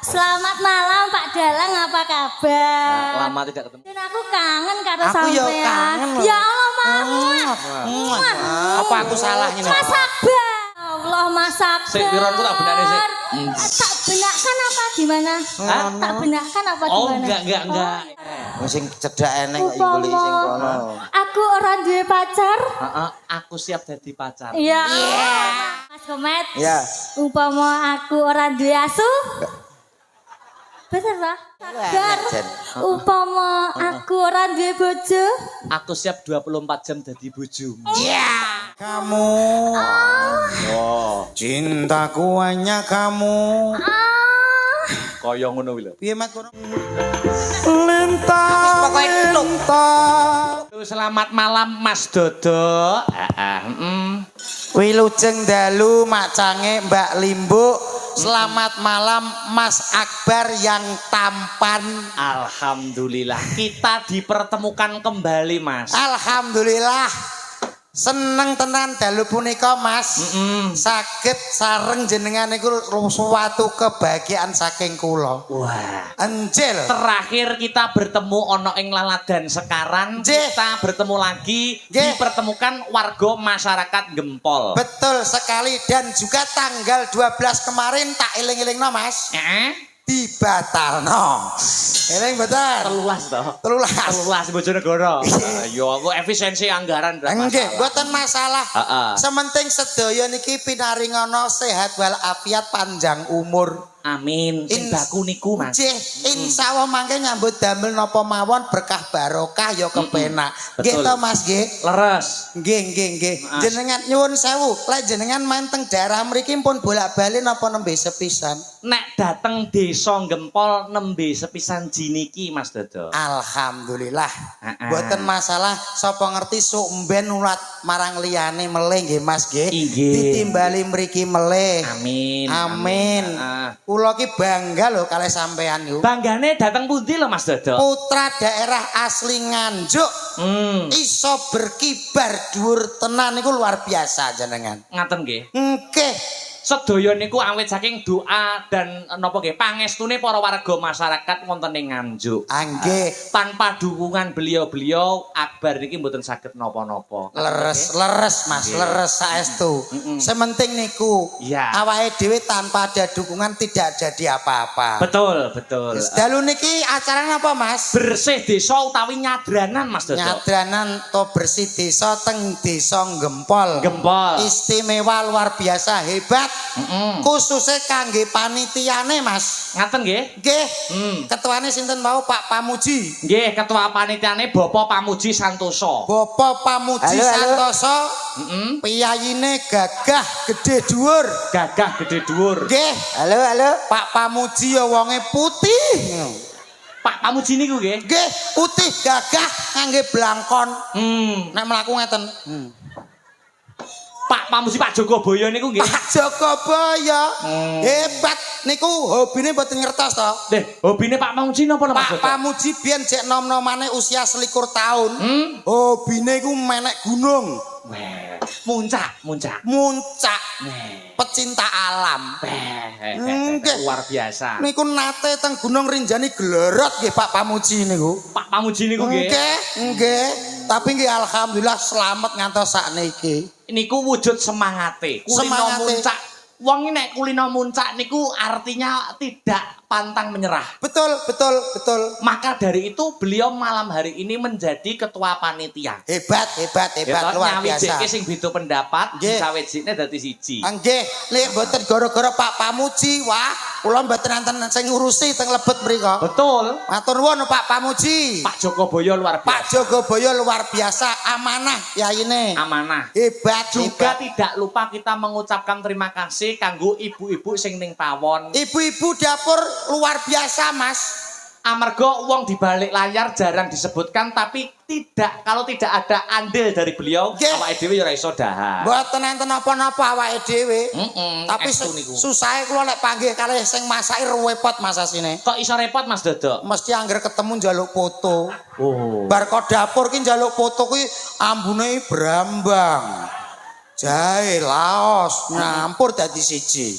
Selamat malam Pak Dalang, apa kabar? Nah, lama tidak ketemu. Dan aku kangen karo Aku ya sampean. kangen loh. Ya Allah, Apa aku salah ini? Mas Akbar. Allah Mas Akbar. Sik pironku tak benakne sik. Tak benakkan apa gimana? Hah? Tak benakkan apa Oh, gimana? enggak. Sing cedhak eneng kok golek sing kono. Aku orang duwe pacar. Heeh, aku siap jadi pacar. Ya. Mas Komet. Ya. Umpama aku orang duwe asu. Bener Pak? Akbar. Jen. Umpama aku orang duwe bojo. Aku siap 24 jam jadi bojomu. Kamu. Oh, cintaku hanya kamu. Kaya ngono kuwi lho. Piye mat kono? Lintang. Pokoke tutup. Lintang. Selamat malam Mas Dodo. Wilujeng dalu macange Mbak Limbuk. Selamat malam Mas Akbar yang tampan. Alhamdulillah kita dipertemukan kembali Mas. Alhamdulillah. Seneng tenan dalu punika Mas. Saged sareng jenengan niku suatu kebahagiaan saking kula. Wah. Anjil. Terakhir kita bertemu ono ing Laladan Sekaran. Nggih. Kita bertemu lagi Nggih. dipertemukan warga masyarakat Gempol. Betul sekali dan juga tanggal 12 kemarin tak eling-elingno Mas. Dibatalno. Eling betul. Telulas toh. Telulas. Telulas Bojonegoro. Yo aku efisiensi anggaran ndak Nggih, masalah. mboten masalah. Heeh. Sementing sedaya niki pinaringana sehat walafiat panjang umur. Amin. Sing baku niku Mas. Nggih, insyaallah mangke nyambut damel napa mawon berkah barokah ya kepenak. Nggih Betul. to Mas nggih. Leres. Nggih. Mas. Jenengan nyuwun sewu, lek jenengan main teng daerah mriki pun bolak-balik napa nembe sepisan? Nek dateng desa Gempol nembe sepisan jiniki Mas Dodo. Alhamdulillah. Heeh. Mboten masalah sapa ngerti sok mben ulat marang liyane meleh nggih Mas nggih. Inggih. Ditimbali mriki meleh. Amin. Amin. Heeh. Kula ki bangga lho kalih sampean yo. Banggane dateng pundi lho Mas Dodo? Putra daerah asli Nganjuk iso berkibar dhuwur tenan niku luar biasa jenengan. Ngaten nggih. Nggih. Sedaya niku awit saking doa dan napa nggih pangestune para warga masyarakat wonten ing Nganjuk. Nggih. Tanpa dukungan beliau-beliau Akbar niki mboten saged napa-napa. Leres Mas, Nggih. leres saestu. Sementing niku Iya. awake dhewe tanpa ada dukungan tidak jadi apa-apa. Betul. Dalu niki acaranya apa Mas? Bersih desa utawi nyadranan Mas Dodo. Nyadranan to bersih desa teng desa Gempol. Gempol. Istimewa luar biasa hebat. Khususnya kangge panitiane Mas. Ngaten nggih? Nggih. Ketuane sinten wau Pak Pamuji. Nggih, ketua panitiane Bapak Pamuji Santoso. Bapak Pamuji Santoso. Piyayine gagah gede dhuwur. Gagah gede dhuwur. Nggih. Halo. Pak Pamuji ya wonge putih. Pak Pamuji niku nggih. Nggih, putih gagah ngangge blangkon. Nek mlaku ngeten. Pak Pamuji Pak Jogoboyo niku nggih. Pak Jogoboyo. Hebat niku hobine mboten ngertos to. Deh, hobine Pak Pamuji napa lho Mas Pak Dodo? Pamuji biyen jek nom-nomane usia 21 tahun. Hobine iku menek gunung. Weh, muncak. Muncak. Weh, Pecinta alam. Nggih. luar biasa. Niku nate teng Gunung Rinjani Glorot nggih Pak Pamuji niku. Pak Pamuji niku nggih. Nggih. Tapi nggih alhamdulillah selamat ngantos sakniki. Niku wujud semangate. Kulino Semangate. muncak. Wong nek kulino muncak niku artinya tidak pantang menyerah. Betul. Maka dari itu beliau malam hari ini menjadi ketua panitia. Hebat luar biasa. Nyawiji sing beda pendapat, Nggih. disawijine dadi siji. Nggih, lek mboten gara-gara Pak Pamuji, wah, kula mboten enten sing ngurusi teng lebet mriku. Betul. Matur nuwun Pak Pamuji. Pak Jogoboyo luar biasa. Pak Jogoboyo luar biasa, amanah yayine. Amanah. Hebat Juga hebat. tidak lupa kita mengucapkan terima kasih kanggo ibu-ibu sing ning pawon. Ibu-ibu dapur luar biasa, Mas. Amarga wong di balik layar jarang disebutkan, tapi kalau tidak ada andil dari beliau, Nggih. awake dhewe ya ora iso dahar. Mboten enten apa-apa awake dhewe. Tapi estu niku. susahe kula nek panggih kalih sing masaki repot Mas asine. Kok iso repot Mas Dodo? Mesti angger ketemu njaluk foto. Oh. Bar kok dapur ki njaluk foto kuwi ambune brambang. Jahe, laos, nyampur dadi siji.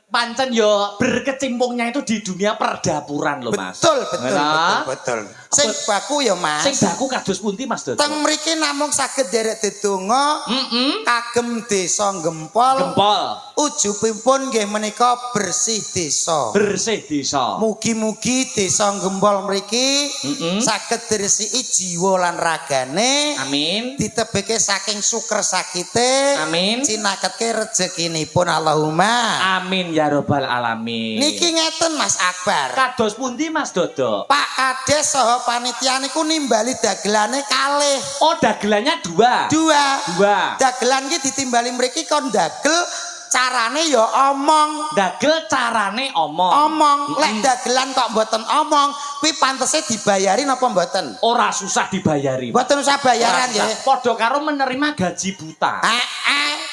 Pancen yo berkecimpungnya itu di dunia perdapuran loh Mas. Betul. Sing baku ya Mas. Sing baku kados pundi Mas Dodo? Teng mriki namung saged derek dedonga kagem desa Gempol. Ujubipun nggih menika bersih desa. Bersih desa. Mugi-mugi desa Gempol mriki saged diresiki jiwa lan ragane. Amin. Ditebeke saking suker sakite. Amin. Cinaketke rezekinipun Allahumma. Amin ya robbal alamin. Niki ngeten Mas Akbar. Kados pundi Mas Dodo? Pak Kades saha panitia niku nimbali dagelane kalih. Oh dagelannya dua. Dagelan ki ditimbali mriki kon dagel carane ya omong. Dagel carane omong. Lek dagelan kok mboten omong, kuwi pantese dibayari napa mboten? Ora susah dibayari. Mboten usah bayaran nggih. Padha karo menerima gaji buta.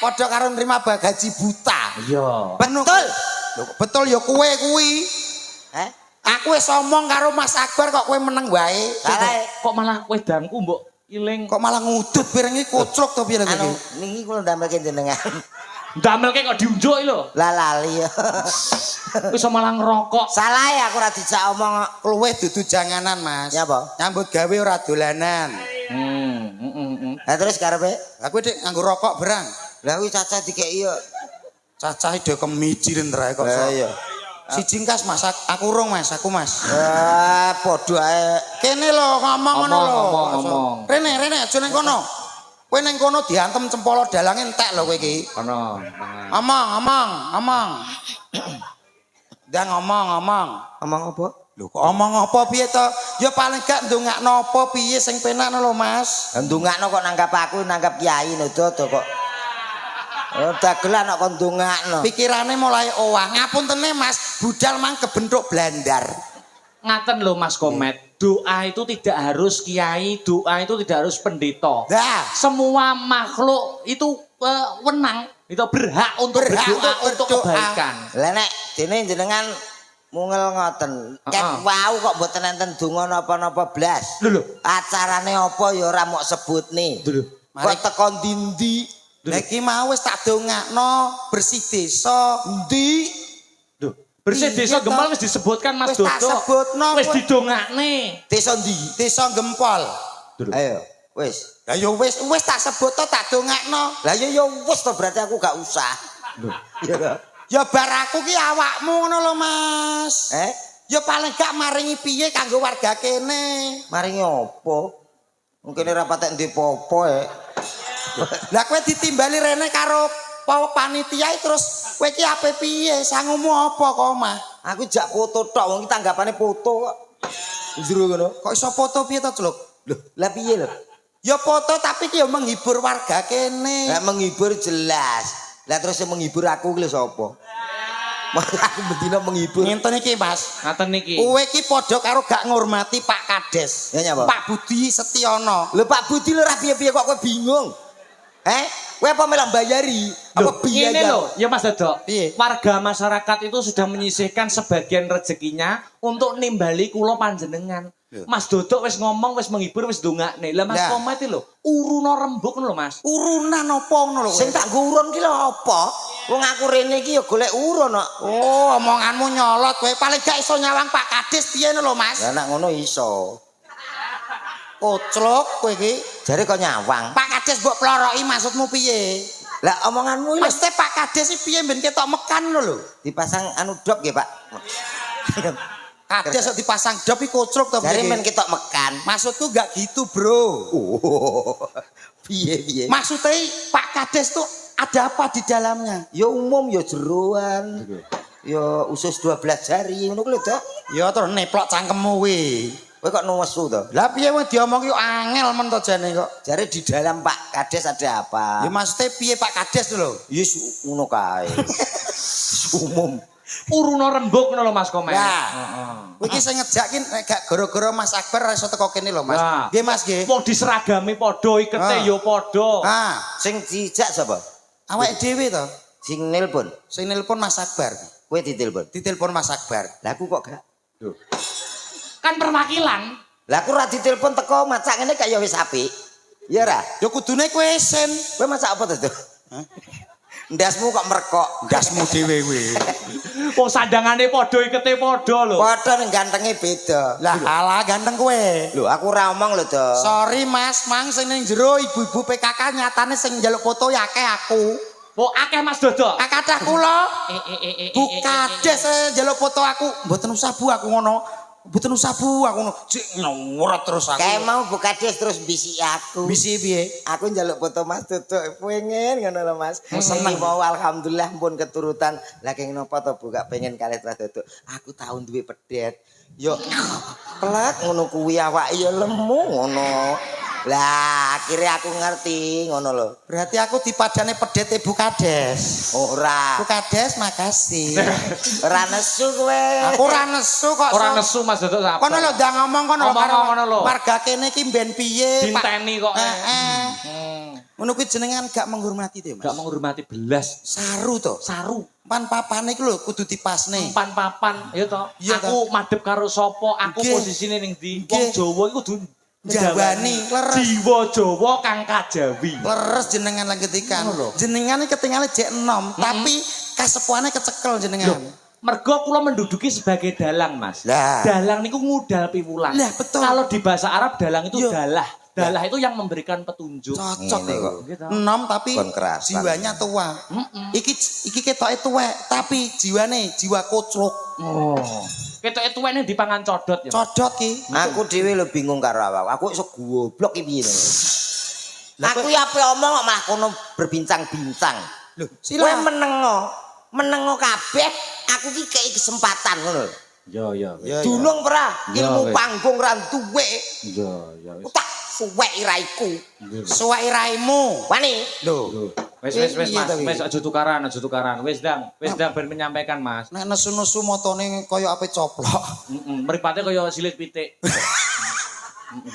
Padha karo nerima gaji buta. Iya. Betul. Betul ya kowe kuwi. Aku wis omong karo Mas Akbar kok kowe meneng wae. Kok malah wedangku mbok iling. Kok malah ngudut pireng iki koclok to piye Anu niki kula ndamelke jenengan. Ndamelke kok diunjuk lho. Lah lali ya. Wis malah ngerokok. Salah ya aku ora dijak omong. Luwih dudu janganan Mas. Ya apa? Nyambut gawe ora dolanan. Lah terus karepe? Aku dik nganggo rokok berang. Lah kuwi cacah dikeki yo. Cacahe do kemicirin rae kok. Iya. Siji kas Mas, aku urung Mas, aku Mas. Padha ae. Kene lho ngomong ngono lho. Ngomong. Rene aja ning kono. Kowe ning kono diantem cempala dalange entek lho kowe iki. Kono. Omong. Ndang ngomong. Omong apa? Lho kok omong apa piye to? Ya paling gak ndongakno apa piye sing penakno lho Mas. Ndongakno kok nanggap aku nanggap kiai lho Dodo kok. Dagelan kok ndongakno. Pikirane mulai owah. Ngapuntene Mas, budal mang kebentuk blandar. Ngaten lho Mas Komet. Doa itu tidak harus kiai, doa itu tidak harus pendeta. Dah. Semua makhluk itu wenang, itu berhak untuk berdoa untuk kebaikan. Lah nek dene jenengan mungel ngoten. Ket wau kok mboten enten donga napa-napa blas. Lho. Acarane apa ya ora mok sebutne. Lho. Kok teko ndi-ndi. Lah iki mau wis tak dongakno bersih desa. Ndi? Lho, bersih desa Gempol wis disebutkan Mas Wis Dodo. tak sebutno. Wis didongakne. Desa ndi? Desa Gempol. Ayo, wis. Lah ya wis tak sebut to tak dongakno. Lah ya wis to berarti aku gak usah. Iya to. Ya bar aku ki awakmu ngono lho Mas. Ya paling gak maringi piye kanggo warga kene. Maringi apa? Mungkin ora patek ndek popo Lah kowe ditimbali rene karo panitia terus kowe ki ape piye? Sangumu apa kok mah? Aku jak foto tok wong iki tanggapane foto kok. Jero ngono. Kok iso foto piye to, Cluk? Lho, lah piye lho? Ya foto tapi ki ya menghibur warga kene. Lah menghibur jelas. Lah terus yang menghibur aku ki lho sapa? Aku bedino menghibur. Ngenten iki, Mas. Ngaten niki. Kowe ki padha karo gak ngurmati Pak Kades. Ya nyapa? Pak Budi Setiono. Lho Pak Budi lho ra piye-piye kok kowe bingung. Kowe apa melok bayari? Apa biaya? Ini loh, ya Mas Dodo. Piye? Warga masyarakat itu sudah menyisihkan sebagian rezekinya untuk nimbali kula panjenengan. Mas Dodo wis ngomong, wis menghibur, wis ndongakne. Lah Mas Komet iki lho, uruno rembug lho Mas. Urunan apa ngono lho. Sing tak nggo urun ki lho apa? Wong aku rene iki ya golek urun kok. Oh, omonganmu nyolot kowe. Paling gak iso nyawang Pak Kades piye lho, Mas? Lah nek ngono iso. Koclok kowe iki. Jare kok nyawang. Pak Kades mbok ploroki maksudmu piye? Lah omonganmu iki Mesti Pak Kades iki piye ben ketok mekan lho. dipasang anu dop nggih, Pak. Kades kok dipasang dop iki koclok to Jare piye? men ketok mekan. Maksudku gak gitu, Bro. Piye? Maksudnya Pak Kades tuh ada apa di dalamnya? Ya umum ya jeroan. Ya usus 12 jari ngono kuwi lho, Dok. Ya terus neplok cangkemmu kuwi. Kowe kok nesu to? Lah piye wong diomong yo angel men to jane kok. Jare di dalam Pak Kades ada apa? Ya maksudnya piye Pak Kades lho? Yes ngono kae. Umum. Uruno rembug ngono lho Mas Komet. Nah, kowe iki sing ngejak ki nek gak gara-gara Mas Akbar ora iso teko kene lho, Mas. Nah. Nggih, Mas nggih. Wong diseragami padha, ikete ya padha. Ah, Sing dijak sapa? awake dhewe to. Sing nelpon. Sing nelpon Mas Akbar. Kowe ditelepon. Ditelepon Mas Akbar. Lah aku kok gak. Kan perwakilan. Lah aku ora ditelepon teko macak ngene kaya wis apik. Ya ora? Ya kudune kowe sen. Kowe macak apa to, Dok? Ndasmu kok merkok. Ndasmu dhewe we. Oh sandangane padha ikete padha lho. Padha ning gantenge beda. Lah alah ganteng kowe. Lho aku ora omong lho, Do. Sorry Mas, mang sing ning jero ibu-ibu PKK nyatane sing njaluk foto ya akeh aku. Oh akeh Mas Dodo. Kathah kula. Bu kades njaluk foto aku. Mboten usah Bu aku ngono. Mboten usah Bu aku ngono. Jek ngorot terus aku. Kayak mau buka des terus bisi aku. Bisi piye? Aku njaluk foto Mas Dodo pengen ngono lho Mas. Seneng mau alhamdulillah pun keturutan. Lah keng napa to buka pengen kalih Mas Dodo. Aku tau duwe pedet. Yo pelak ngono kuwi awake ya lemu ngono. Lah akhirnya aku ngerti ngono lho. Berarti aku dipadane pedete Bu Kades. Ora. Bu Kades makasih. Ora nesu kowe. Aku ora nesu kok. Ora nesu Mas Dodo apa? Kono lho ndang ngomong kono lho Ngomong karo ngono lho. warga kene iki mben piye, Pak. Dinteni kok. Ngono kuwi jenengan gak menghormati to, Mas. Gak menghormati belas. Saru to. Saru. Pan papane iku lho kudu dipasne. Empan papan ya toh. Iya, Aku madhep karo sapa, aku Nggih. posisine ning ndi. Nggih. Wong Jawa iku kudu Jawani leres. Jiwa Jawa kang kajawi. Leres jenengan lan ketikan. Ngono lho. Jenengan iki ketinggalan jek enom, tapi kasepuane kecekel jenengan. Mergo kula menduduki sebagai dalang, Mas. Lah. Dalang niku ngudal piwulan. Lah, betul. Kalau di bahasa Arab dalang itu Yo. dalah. Dalah itu yang memberikan petunjuk. Cocok Ngene lho. kok. Gitu. Enom tapi Kon kerasan. jiwanya tua. Iki ketoke tuwek, tapi jiwane jiwa koclok. Oh. Ketoke tuwene dipangan codot ya. Codot ki. Aku dhewe lho bingung karo awak. Aku iso goblok iki piye. Lah, Aku ya ape omong kok malah kono berbincang-bincang. Lho, Kowe sila. menengo kabeh, aku ki kei kesempatan ngono. Yo yo. Ya, ya. Dunung pra, Ya, ilmu wis. panggung ra duwe. Yo yo. Tak suwek iraiku. Suwek raimu. Wani, Lho. Wis Iya, Mas, tapi. wis aja tukaran. Wis dang ben menyampaikan Mas. Nek nesu-nesu motone kaya ape coplok. Mripate kaya silit pitik.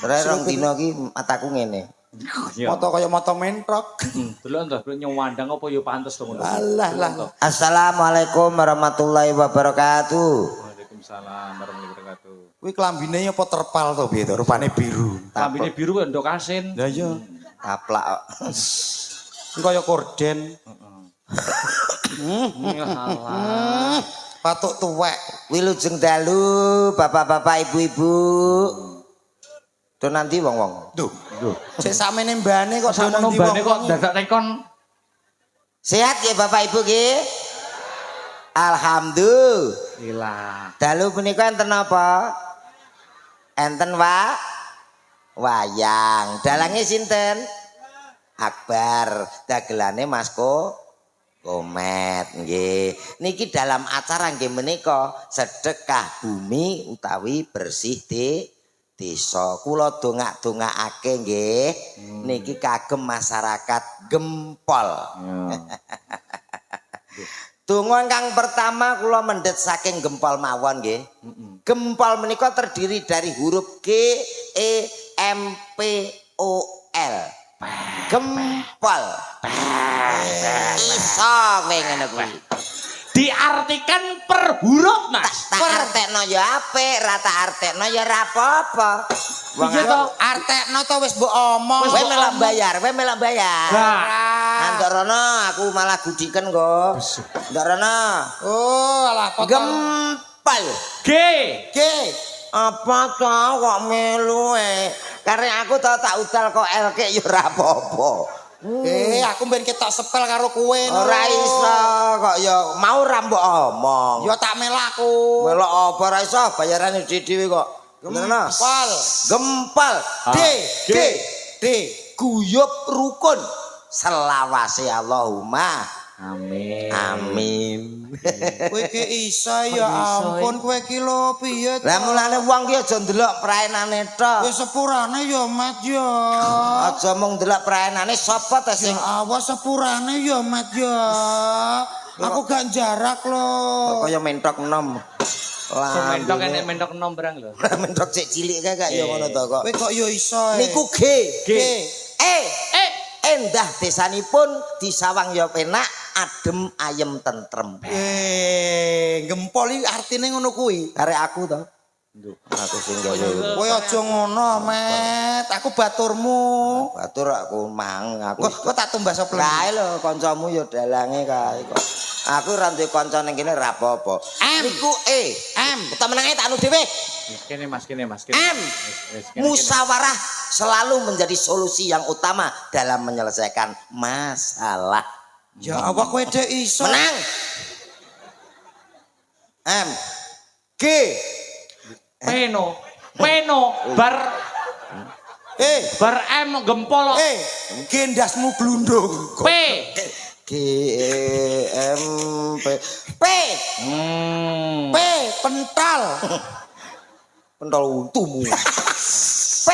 ora rong dina ki mataku ngene. Yo. Moto kaya moto mentrok. Delok entah nyewandang apa ya pantes to ngono. Alah lah. Assalamualaikum warahmatullahi wabarakatuh. Waalaikumsalam warahmatullahi wabarakatuh. Kuwi klambine apa terpal to piye to? Rupane biru. Lambene biru kok ndok asin. Lah iya. Taplak kok. Kaya korden. Alah. Patuk tuwek. Wilujeng dalu, bapak-bapak, ibu-ibu. Do nanti wong-wong. Duh. Sik samene mbane kok Kok sakmono mbane kok dadak tekon. Sehat ya Bapak Ibu nggih? Alhamdulillah. Gila. Dalu punika enten apa? Enten wayang. Dalange sinten? Akbar. Dagelane Mas Komet nggih. Niki dalam acara nggih menika sedekah bumi utawi bersih desa. Kula dongak-dongakake nggih. Niki kagem masyarakat Gempol. Donga kang pertama kula mendhet saking Gempol mawon nggih. Gempol menika terdiri dari huruf G E M P O L. Gempol. Iso kowe ngene kuwi. Diartikan per huruf, Mas. Tak artekno ya apik, ra tak artekno ya ra apa-apa. Wong Iya toh. Artekno to wis mbok omong. kowe melok bayar, kowe melok bayar. Nah. Ndok rono aku malah gudiken kok. Ndok rono. Oh, alah kok Gempol. G. Apa to kok melu karena aku tau tak udal kok LK ya ora apa-apa. aku ben ketok sepel karo kowe. Ora iso kok ya mau ra mbok omong. Ya tak melaku. Melok apa ora iso bayarane dhewe kok. Gempol. Gempol. D. Guyub rukun. Selawase Allahumma. Amin. Kowe iki iso ya ampun kowe iki lho piye to? Lah mulane wong ki aja ndelok praenane tok. Wis sepurane ya Mat ya. Aja mung ndelok praenane sapa ta sing Awas sepurane ya Mat ya. Aku gak jarak lho. kaya mentok enom. So mentok enek mentok enom barang lho. Mentok cek cilik kae gak ya ngono to kok. Kowe kok ya iso. Niku G. Eh. Endah desanipun disawang ya penak, adem ayem tentrem. Gempol iki artine ngono kuwi. Karek aku to. Aku sing gawe. Kowe aja ngono, Met. Aku baturmu. Batur aku mang aku. Kok tak tumbas sapa? Kae lho kancamu ya dalange kae kok. Aku ora duwe kanca ning kene ra apa-apa. Niku kita menange tak anu dhewe. Kene Mas. Kene. Musyawarah selalu menjadi solusi yang utama dalam menyelesaikan masalah. Ya apa kowe dek iso? Menang. G. Peno. Bar M gempol. Gendasmu glundung. P. G M P. P pental. Pentol untumu. P.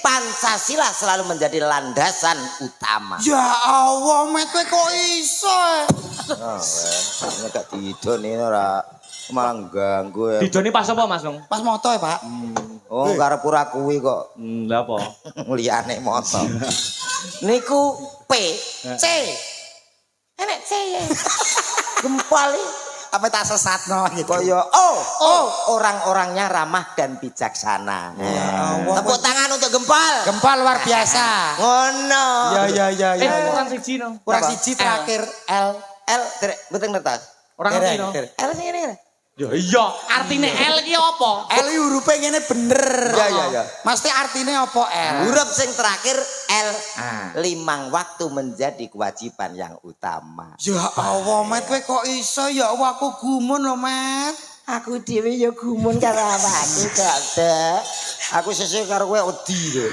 Pancasila selalu menjadi landasan utama. Ya Allah, Met kowe kok iso? Ini gak didoni ora malah ganggu ya. Didoni pas apa Mas Nung? Pas moto ya, Pak. Oh, karep ora kuwi kok. Lah apa? Liyane moto. Niku P, C. Enek C ya. Gempal Apa tak sesatno gitu. kaya orang-orangnya ramah dan bijaksana. Tepuk tangan untuk gempal. Gempal luar biasa. Ngono. Ya. Kurang siji no. Kurang siji terakhir L. L betul ngertos. Orang ngerti no. L sing ngene. Ya iya, artine L ki apa? L iki hurufe ngene bener. Ya. Mesti artine apa L? Huruf sing terakhir L. Limang waktu menjadi kewajiban yang utama. Ya Allah, Met kowe kok iso? Ya Allah, aku gumun lho, Met. Aku dhewe ya gumun karo awakku kok, Dek. Aku sesuk karo kowe wedi lho.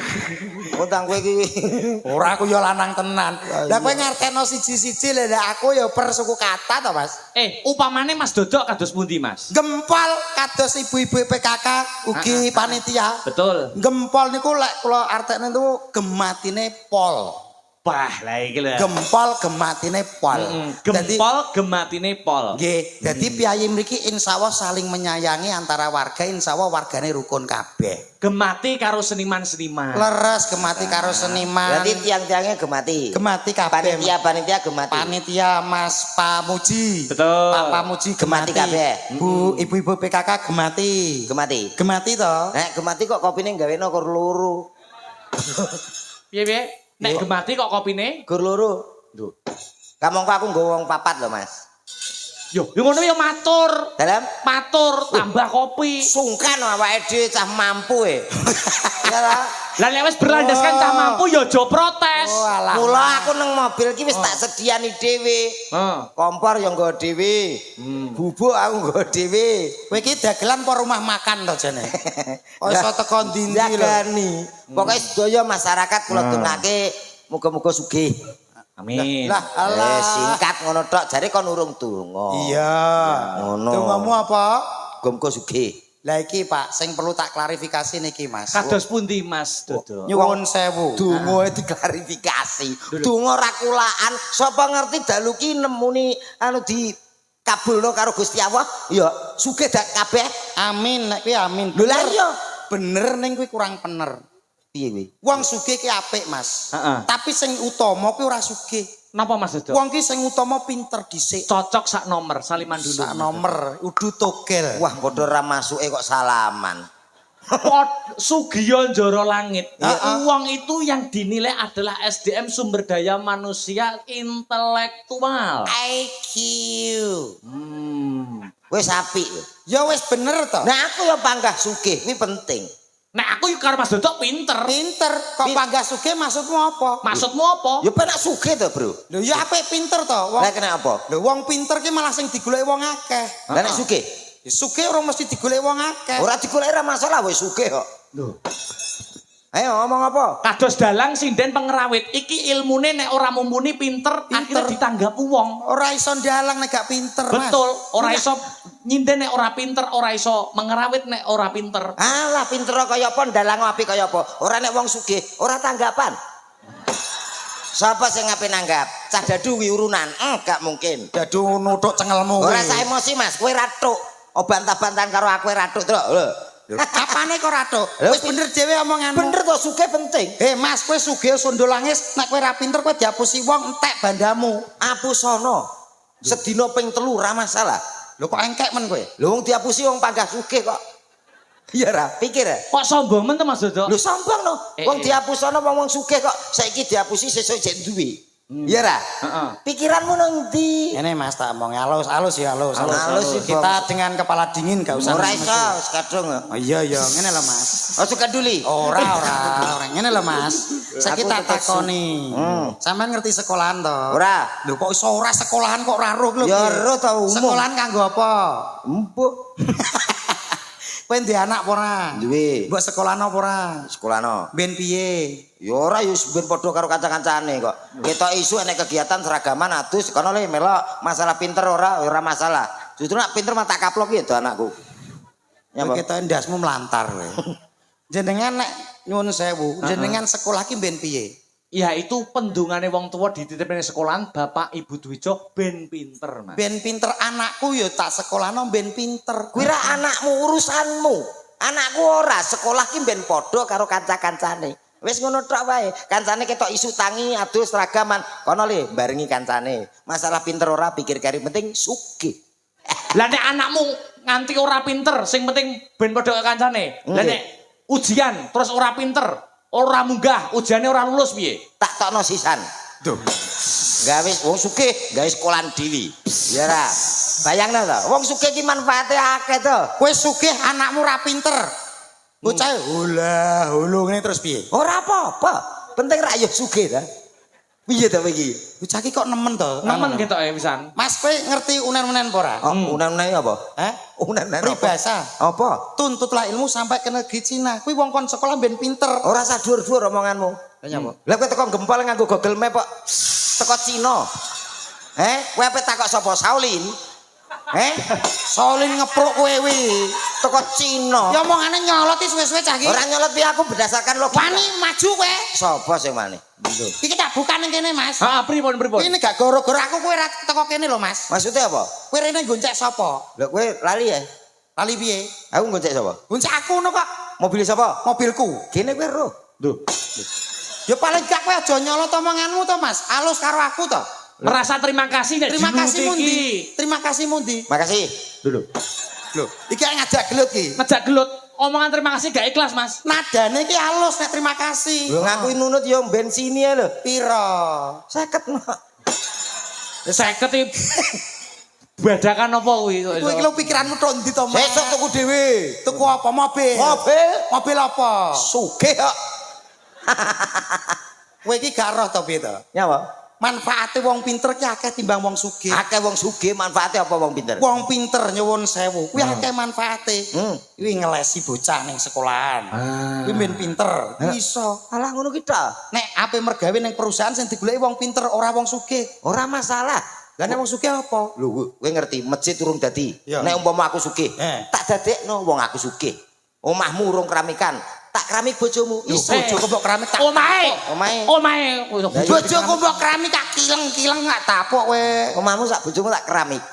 Utang kowe iki Ora aku ya lanang tenan. Lah kowe ngartekno siji-siji lho, aku ya per suku kata to, Mas. Upamane Mas Dodok kados pundi Mas? Gempol kados ibu-ibu PKK ugi panitia. Betul. Gempol niku lek kula artekne niku gematine pol. Bah, lah iki lho. Gempol gematine pol. Gempol gematine pol. Nggih, dadi piyayi mriki insyaallah saling menyayangi antara warga, insyaallah wargane rukun kabeh. Gemati karo seniman-seniman. Leres gemati karo seniman. berarti tiang-tiangnya gemati. Gemati kabeh. Panitia gemati. Panitia Mas Pamuji. Betul. Pak Pamuji Gemati gemati. kabeh. Bu, ibu-ibu PKK gemati. Gemati. Gemati to? Nek gemati kok kopine gaweno kur loro. Piye? Nek gemati kok kopine? Gur loro. Lho. Kamangko aku nggawa wong papat lho, Mas. Yo ngono ya matur. Dalam Matur tambah kopi. sungkan awake dhewe cah mampu ya ta. Lah nek wis berlandaskan cah mampu ya aja protes. Mula aku nang mobil iki wis tak sediani dhewe. Kompor yang nggawa dhewe. Bubuk aku nggawa dhewe. Kowe iki dagelan apa rumah makan to jane? Oh iso teko ndi-ndi lho. Jagani. Pokoke sedaya masyarakat kula tungake muga-muga sugih. Amin. Lah Allah. Singkat ngono tok jare kon urung donga. Iya. Ngono. Dongamu apa? Muga-muga sugih. Lah iki Pak, sing perlu tak klarifikasi niki Mas. Kados pundi Mas Dodo? Nyuwun sewu. Donga diklarifikasi. Donga ora kulaan. Sapa ngerti dalu ki nemuni anu di kabulno karo Gusti Allah, ya sugih dak kabeh. Amin, nek kuwi amin. Lho lah iya. Bener ning kuwi kurang bener. Piye kuwi? Wong sugih ki apik, Mas. Heeh. Tapi sing utama kuwi ora sugih. Napa Mas Dodo? Wong ki sing utama pinter dhisik. Cocok sak nomor saliman dulu. Sak nomor udu togel. Wah, padha ra masuke kok salaman. Sugiyo Njoro Langit. Uang itu yang dinilai adalah SDM sumber daya manusia intelektual. IQ. Wis apik lho. Ya wis bener to. Nah aku ya panggah sugih, kuwi penting. Nek aku karo Mas Dodo pinter. Pinter kok panggah sugih maksudmu apa? Maksudmu apa? Ya penak sugih to, Bro. Lho ya apik pinter to. Wong Lah kena apa? lho wong pinter ki malah sing digoleki wong akeh. Lah nek sugih, Ya, sugih ora mesti digoleki wong akeh. ora digoleki ra masalah wis sugih kok. Lho. Ayo ngomong apa? Kados dalang sinden pengerawit. Iki ilmune nek ora mumpuni pinter, akhirnya ditanggap wong. Ora iso ndalang nek gak pinter, Mas. Betul, ora iso nyinden nek ora pinter, ora iso mengerawit nek ora pinter. Alah pinter kaya apa ndalang apik kaya apa? Ora nek wong sugih, ora tanggapan. Sapa sing ngape nanggap? Cah dadu wi urunan. Gak mungkin. Dadu nuthuk cengelmu. Ora usah emosi, Mas. Kowe ratuk. Bantah-bantahan karo aku ratuk, Truk. Lho. Kapane kok ratuk? Lho, Wis bener dhewe omonganmu. Bener to sugih penting. Mas, kowe sugih sondol langis, nek kowe ra pinter kowe diapusi wong entek bandamu. Apusono. Sedina ping 3 ra masalah. Lho kok engkek men kowe? Lho wong diapusi wong panggah sugih kok. Iya ra, pikir ya. Kok sombong men to Mas Dodo? Lho sombong no. Wong eh. dihapusono wong sugih kok saiki dihapusi sesuk jek duwe. Iya ra? Heeh. Pikiranmu nang ndi? Ini Mas tak omong halus ya halus. Halus sih, Kita dengan kepala dingin gak usah. Ora iso kadung. Oh iya ngene lho Mas. Ojo peduli. Ora ngene lho Mas. Saiki Aku tak tetep takoni. Sampean ngerti sekolahan to? Ora. Lho kok iso ora sekolahan kok ora roh lho. Ya piye? roh ta umum. Sekolahan kanggo apa? Empuk. Kowe ndek anak apa ora? Duwe. Mbok sekolahan apa ora? Sekolahno. Ben piye? Ya ora ya ben padha karo kanca-kancane kok. Ketok isu enek kegiatan seragaman adus kono le melok masalah pinter ora masalah. Justru nak pinter mah tak kaplok ya to anakku. Ya Kowe Mbak. ketok ndasmu melantar kowe. Jenengan nek nyuwun sewu, jenengan sekolah ki ben piye? Ya itu pendungane wong tua dititipin sekolahan Bapak Ibu Dwijo ben pinter Mas. Ben pinter anakku ya tak sekolahno ben pinter. Kuwi ra anakmu urusanmu. Anakku ora sekolah ki ben padha karo kanca-kancane. Wis ngono tok wae. Kancane ketok isu tangi adus seragaman. Kono le barengi kancane. Masalah pinter ora pikir kari penting sugih. Lah nek anakmu nganti ora pinter, sing penting ben padha kancane. Lah nek ujian terus ora pinter, ora munggah, ujiane ora lulus piye? Tak tokno sisan. Duh. Gawe wong sugih, gawe sekolahan dhewe. Ya ra. Bayangno to, wong sugih ki manfaate akeh to. Kowe sugih anakmu ra pinter. Bocah hula hulu ngene terus piye? Ora apa-apa. Penting ra yo sugih ta. Piye to iki? Bocah ki kok nemen to? Nemen ketoke pisan. Mas kowe ngerti unen-unen apa ora? Oh, unan-unan apa? Hah? Unan-unan apa? Peribahasa. Apa? Tuntutlah ilmu sampai ke negeri Cina. Kuwi wong kon sekolah ben pinter. Ora usah dhuwur-dhuwur omonganmu. Nyapa? Lah kowe teko gempol nganggo Google Map kok teko Cina. Kowe ape takok sapa Shaolin? Solin ngepruk kowe wi. Teko Cina. Ya omongane nyolot iki suwe-suwe cah iki. Ora nyolot piye aku berdasarkan logika. Wani maju kowe. Sapa sing mani? Iki tak buka ning kene, Mas. Heeh, pripun. Ini gak gara-gara aku kowe ra teko kene lho, Mas. Maksudnya apa? Kowe rene goncek sapa? Lah kowe lali ya? Lali piye? Aku ngoncek sapa? Goncek aku ngono kok. Mobil sapa? Mobilku. Kene kowe ro. Duh. Ya paling gak kowe aja nyolot omonganmu to, Mas. Alus karo aku to. Merasa terima kasih nek Terima kasih dinuruti mundi. iki. Terima kasih mundi. Makasih. Dulu. Lho, iki ngajak gelut iki. Ngejak gelut, omongan terima kasih gak ikhlas, Mas. Nadane iki halus nek terima kasih. Lho ngaku nunut yo bensin ya lho. Piro? 50 no. 50 iki badakan apa kuwi? Kowe iki lho pikiranmu tok ndi to, Mas? Sesuk tuku dhewe. Tuku apa? Mobil. Mobil Mobil apa? sugih kok. Kowe iki gak roh to piye to? Nyapa? Manfaate wong pinter ki akeh timbang wong sugih. Akeh wong sugih manfaate apa wong pinter? Wong pinter nyuwun sewu, kuwi akeh manfaate. Kuwi ngelesi bocah ning sekolahan. Kuwi men pinter, iso. Alah ngono ki tok. Nek ape mergawe ning perusahaan sing digoleki wong pinter ora wong sugih. Ora masalah. Lah nek wong sugih apa? Lho kowe ngerti masjid urung dadi. Ya. Nek umpama aku sugih, tak dadekno wong aku sugih. Omahmu urung keramikan, tak keramik bojomu. Iso. Bojoku mbok keramik tak. Omahe. Omahe. Bojoku mbok keramik tak kileng-kileng gak tapuk kowe. Omahmu sak bojomu tak keramik.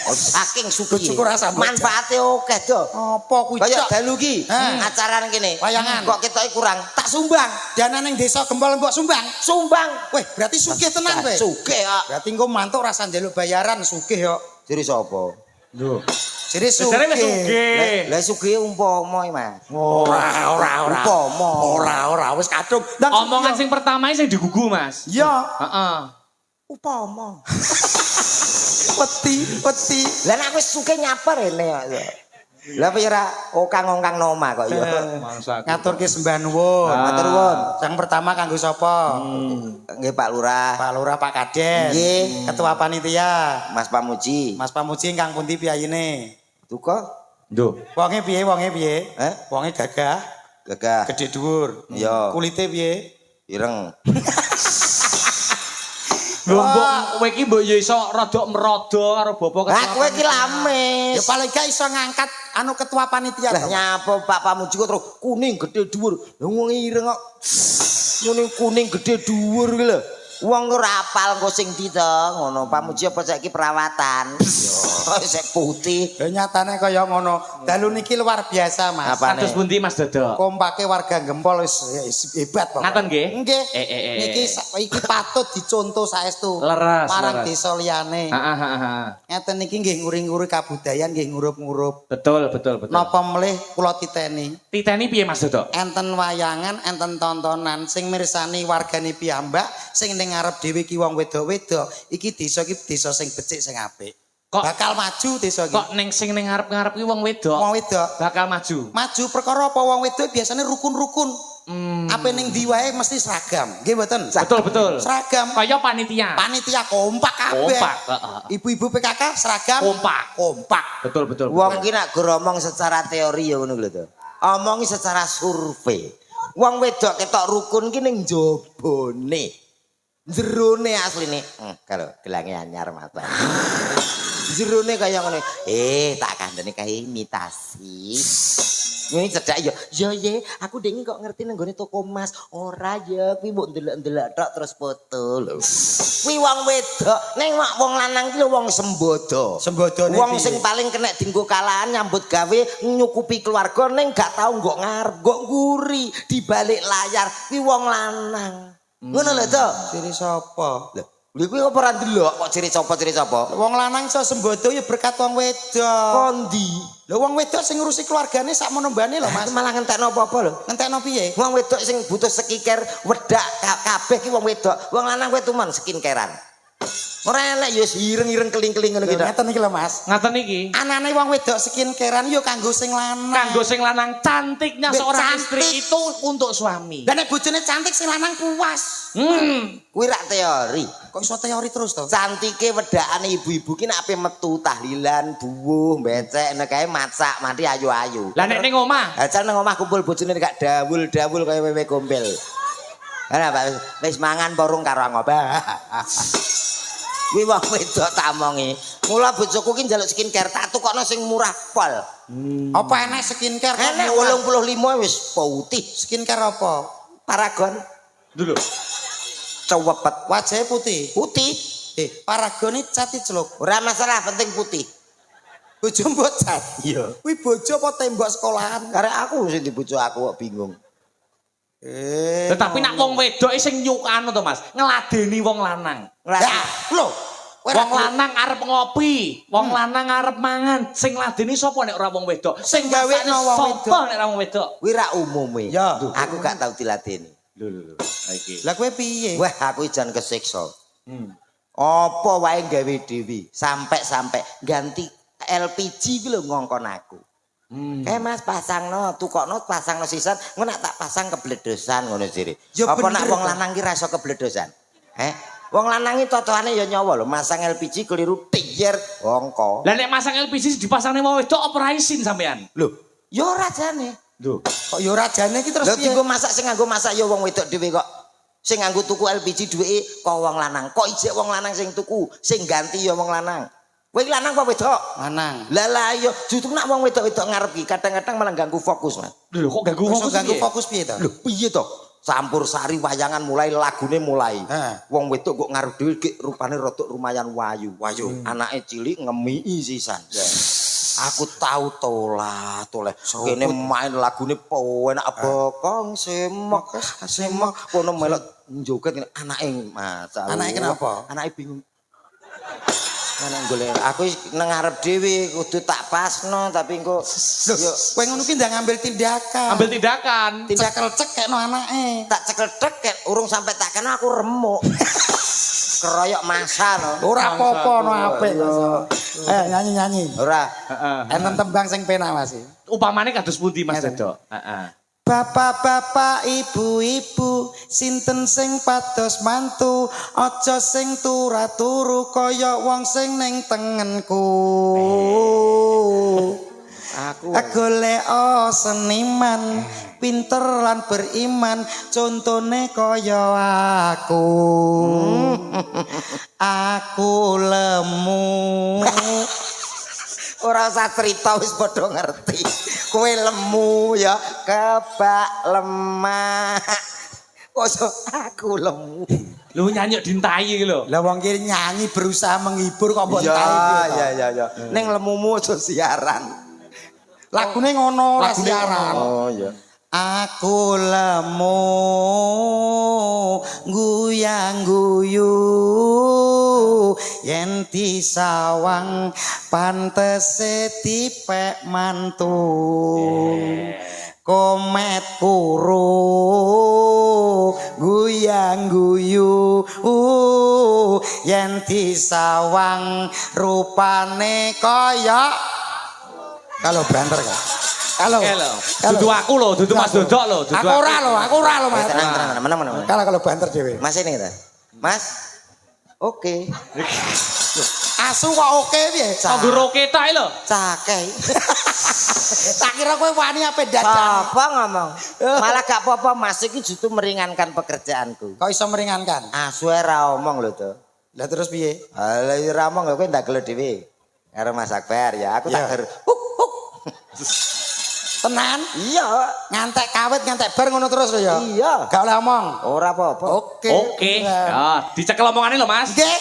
Saking sugih. Bojoku ora sambut. Manfaate akeh to. Apa kuwi Kaya cok? dalu ki, acara nang kene. Wayangan. Kok ketoke kurang, tak sumbang. Dana ning desa Gempol mbok sumbang. Sumbang. Weh, berarti sugih tenan kowe. Sugih kok. Berarti engko mantuk rasa njaluk bayaran sugih yo. Jadi sapa? Lho. Jadi Jare wis sugih. sugih. Lah sugih umpama iki, Mas. Ora. Umpama. Ora wis kadung. Omongan sing pertama sing digugu, Mas. ya Heeh. upama. Peti. Lah nek wis sugih nyapa rene kok. Lah piye ra okang-okang noma kok ya. Ngaturke sembah nuwun. Matur nuwun. Yang pertama kanggo sapa? Nggih Pak Lurah, Pak Lurah, Pak Kades. Nggih. Ketua panitia. Mas Pamuji. Mas Pamuji ingkang pundi piyayine? Duka? Duh. Wonge piye? Wonge gagah, Gagah. gedhe dhuwur. Iya. Kulite piye? Ireng. Lho mbok kowe iki mbok ya iso rada merodo karo bapak Lah kowe iki Ya lamis. paling gak iso ngangkat anu ketua panitia. Lah nyapa Pak Pamuji kok terus kuning gedhe dhuwur. Lah wong ireng kok. Kuning gedhe dhuwur ki lho. Wong ora apal engko sing ndi to ngono. Pamuji apa saiki perawatan? potoke sik putih. Ya nyatane kaya ngono. Dalu niki luar biasa, Mas. Apane? Kados pundi Mas Dodo? Kompake warga Gempol wis hebat kok. Ngaten nggih? Nggih. Eh. Iki patut dicontoh saestu. Leres, Marang leres. desa liyane. Heeh. Ngeten niki nggih nguri-nguri kabudayan nggih ngurup-ngurup. Betul. Napa melih kula titeni. Titeni piye Mas Dodo? Enten wayangan, enten tontonan sing mirsani wargane piyambak, sing ning ngarep dhewe ki wong wedok-wedok, iki desa sing becik sing apik. Kok Bakal maju desa iki. Kok ning sing ning ngarep-ngarep ki wong wedok? Wong wedok Bakal maju. maju perkara apa wong wedok biasanya rukun-rukun. Apa ning ndi wae mesti seragam. Nggih mboten? Betul. Seragam. Kaya panitia. Panitia kompak kabeh. Kompak, heeh. Ibu-ibu PKK seragam kompak. Betul. Wong ki nek ngomong secara teori ya ngono lho to. Omongi secara survei. Wong wedok ketok rukun ki ning jabone. Jerone asline. Kalau gelange anyar mata. Jerone kaya ngene. Tak kandhane kae imitasi. Ini cedak ya. Ya ye, aku dengi kok ngerti nang gone toko emas. Ora ya, kuwi mbok ndelok-ndelok tok terus foto lho. Kuwi wong wedok, ning wong lanang ki lho wong sembodo. Sembodone Wong piye? sing paling kena dienggo kalahan nyambut gawe nyukupi keluarga ning gak tau nggo ngarep, nggo nguri di balik layar. Kuwi wong lanang. Ngono lho to. Ciri sapa? Lha kuwi apa ora ndelok kok ciri sapa? Wong lanang iso sembodo ya berkat wong wedok. Kondi. Lho wong wedok sing ngurusi keluargane sak mono-mbane lho Mas. Mas malah ngentekno apa-apa lho. Ngentekno piye? Wong wedok sing butuh skincare wedak kabeh ki wong wedok. Wong lanang kuwi tuman skincarean. Ora elek ya ireng-ireng keling-keling ngono ki. Ngeten iki lho Mas. Ngaten iki. Anane wong wedok skincarean yo kanggo sing lanang. Kanggo sing lanang cantiknya Mbak, seorang cantik. istri itu untuk suami. Lah nek bojone cantik sing lanang puas. Kuwi rak teori. Kok iso teori terus to? Cantike wedakane ibu-ibu ki nek ape metu tahlilan, buwuh, becek nek kae masak, mati ayu-ayu. Lah nek ning omah, Acan nang omah kumpul bojone gak dawul-dawul kaya wewe gombel. Ana Pak, wis mangan porung karo ngobah. Kuwi wong wedok tak omongi. Mula bojoku ki njaluk skincare tak tukokno sing murah pol. Apa enek skincare? kok Enek murah? 85 wis putih. Skincare apa? Paragon dulu. cewepet Wajahnya putih. putih. Paragone cati celuk. Ora masalah penting putih. Bojo mbok cat. Iya. Kuwi bojo apa tembok sekolahan? Karena aku sing dibojo aku kok bingung. Tetapi nak wong wedok sing nyukano to Mas, ngladeni wong lanang. Ya, lho. Wong lanang arep ngopi, wong lanang arep mangan, sing ngladeni sapa nek ora wong wedok? Sing gawekno wong sapa wedok. nek ora wong wedok? Kuwi ra umume. Ya. Aku gak tau diladeni. Lho. Iki. Lah kowe piye? Wah, aku jan kesiksa. Apa wae gawe dhewe, sampai ganti LPG ki lho ngongkon aku. Mas pasangno, tukokno pasangno sisan, ngono tak pasang kebledosan ngono jere. Ya Apa nak bener, wong Pak. lanang ki ra iso kebledosan? Wong lanang iki totoane ya nyawa lho, masang LPG keliru tiyer ongko. Lah nek masang LPG dipasangne wong wedok apa ra isin sampean? Lho, ya ora jane. Lho. Kok ya rajane iki terus Lho piye? dienggo masak sing nganggo masak ya wong wedok dhewe kok. Sing nganggo tuku LPG duweke kok wong lanang. Kok ijek wong lanang sing tuku, sing ganti ya wong lanang. Kowe iki lanang apa wedok? Lanang. Lah ya justru nak wong wedok-wedok ngarep iki kadang-kadang malah ganggu fokus, Mas. Lho kok ganggu Iso fokus ganggu piye? fokus piye to? Lho piye to? Campur sari wayangan mulai lagune mulai. Wong wedok kok ngarep dhewe gek rupane rada lumayan wayu. Anake cilik ngemii sisan. Aku tahu toleh. Kene main lagune enak bokong semak kono melok njoget anake maca. Anake kenapa? Anake bingung. Anak golek aku nang ngarep dhewe kudu tak pasno tapi engko yo Kowe ngono ki ndang ngambil tindakan. Ambil tindakan. Cekel cekekno anake. tak cekel deket urung sampai tak kena aku remuk. Keroyok masa no. Ora apa-apa no apik. Nyanyi-nyanyi. Ora. Enten tembang sing penak Mas. Upamane kados pundi Mas Ngeten. Dodo? Heeh. Bapak-bapak, ibu-ibu, sinten sing pados mantu, aja sing turu kaya wong sing ning tengenku. Aku Golek seniman, pinter lan beriman, contone kaya aku. Aku lemu. ora usah cerita wis padha ngerti. Kowe lemu ya kebak lemah. Kok aku lemu. Lu nyanyi dintai iki lho. Lah wong kiri nyanyi berusaha menghibur kok mbok Ya, entai. ya. Ning lemumu aja siaran. Lagune ngono ora Lagune siaran. Oh, iya. Aku lemu guyang guyu yen disawang pantese dipek mantu komet kuru guyang guyu yen disawang rupane kaya kalau banter kan kalau Dudu aku lho, dudu Mas Dodok lho, dudu aku ora lho Mas. Tenang. Mana. Kalau banter dhewe. Mas ini ta. Mas. Oke. Asu kok oke piye? Kanggo roke tok lho. Cakei. Tak kira kowe wani ape dadan. Apa ngomong? Malah gak apa-apa Mas iki justru meringankan pekerjaanku. Kok iso meringankan? Asu ora omong lho to. Lah terus piye? Lah ora omong lho kowe ndak gelo dhewe. Karo Mas Akbar ya, aku tak ger. Tenan? Iya. Ngantek kawit ngantek bar ngono terus lho ya. Iya. Gak oleh omong. Ora apa-apa. Oke. Oke. Ya, dicekel omongane lho, Mas. Nggih.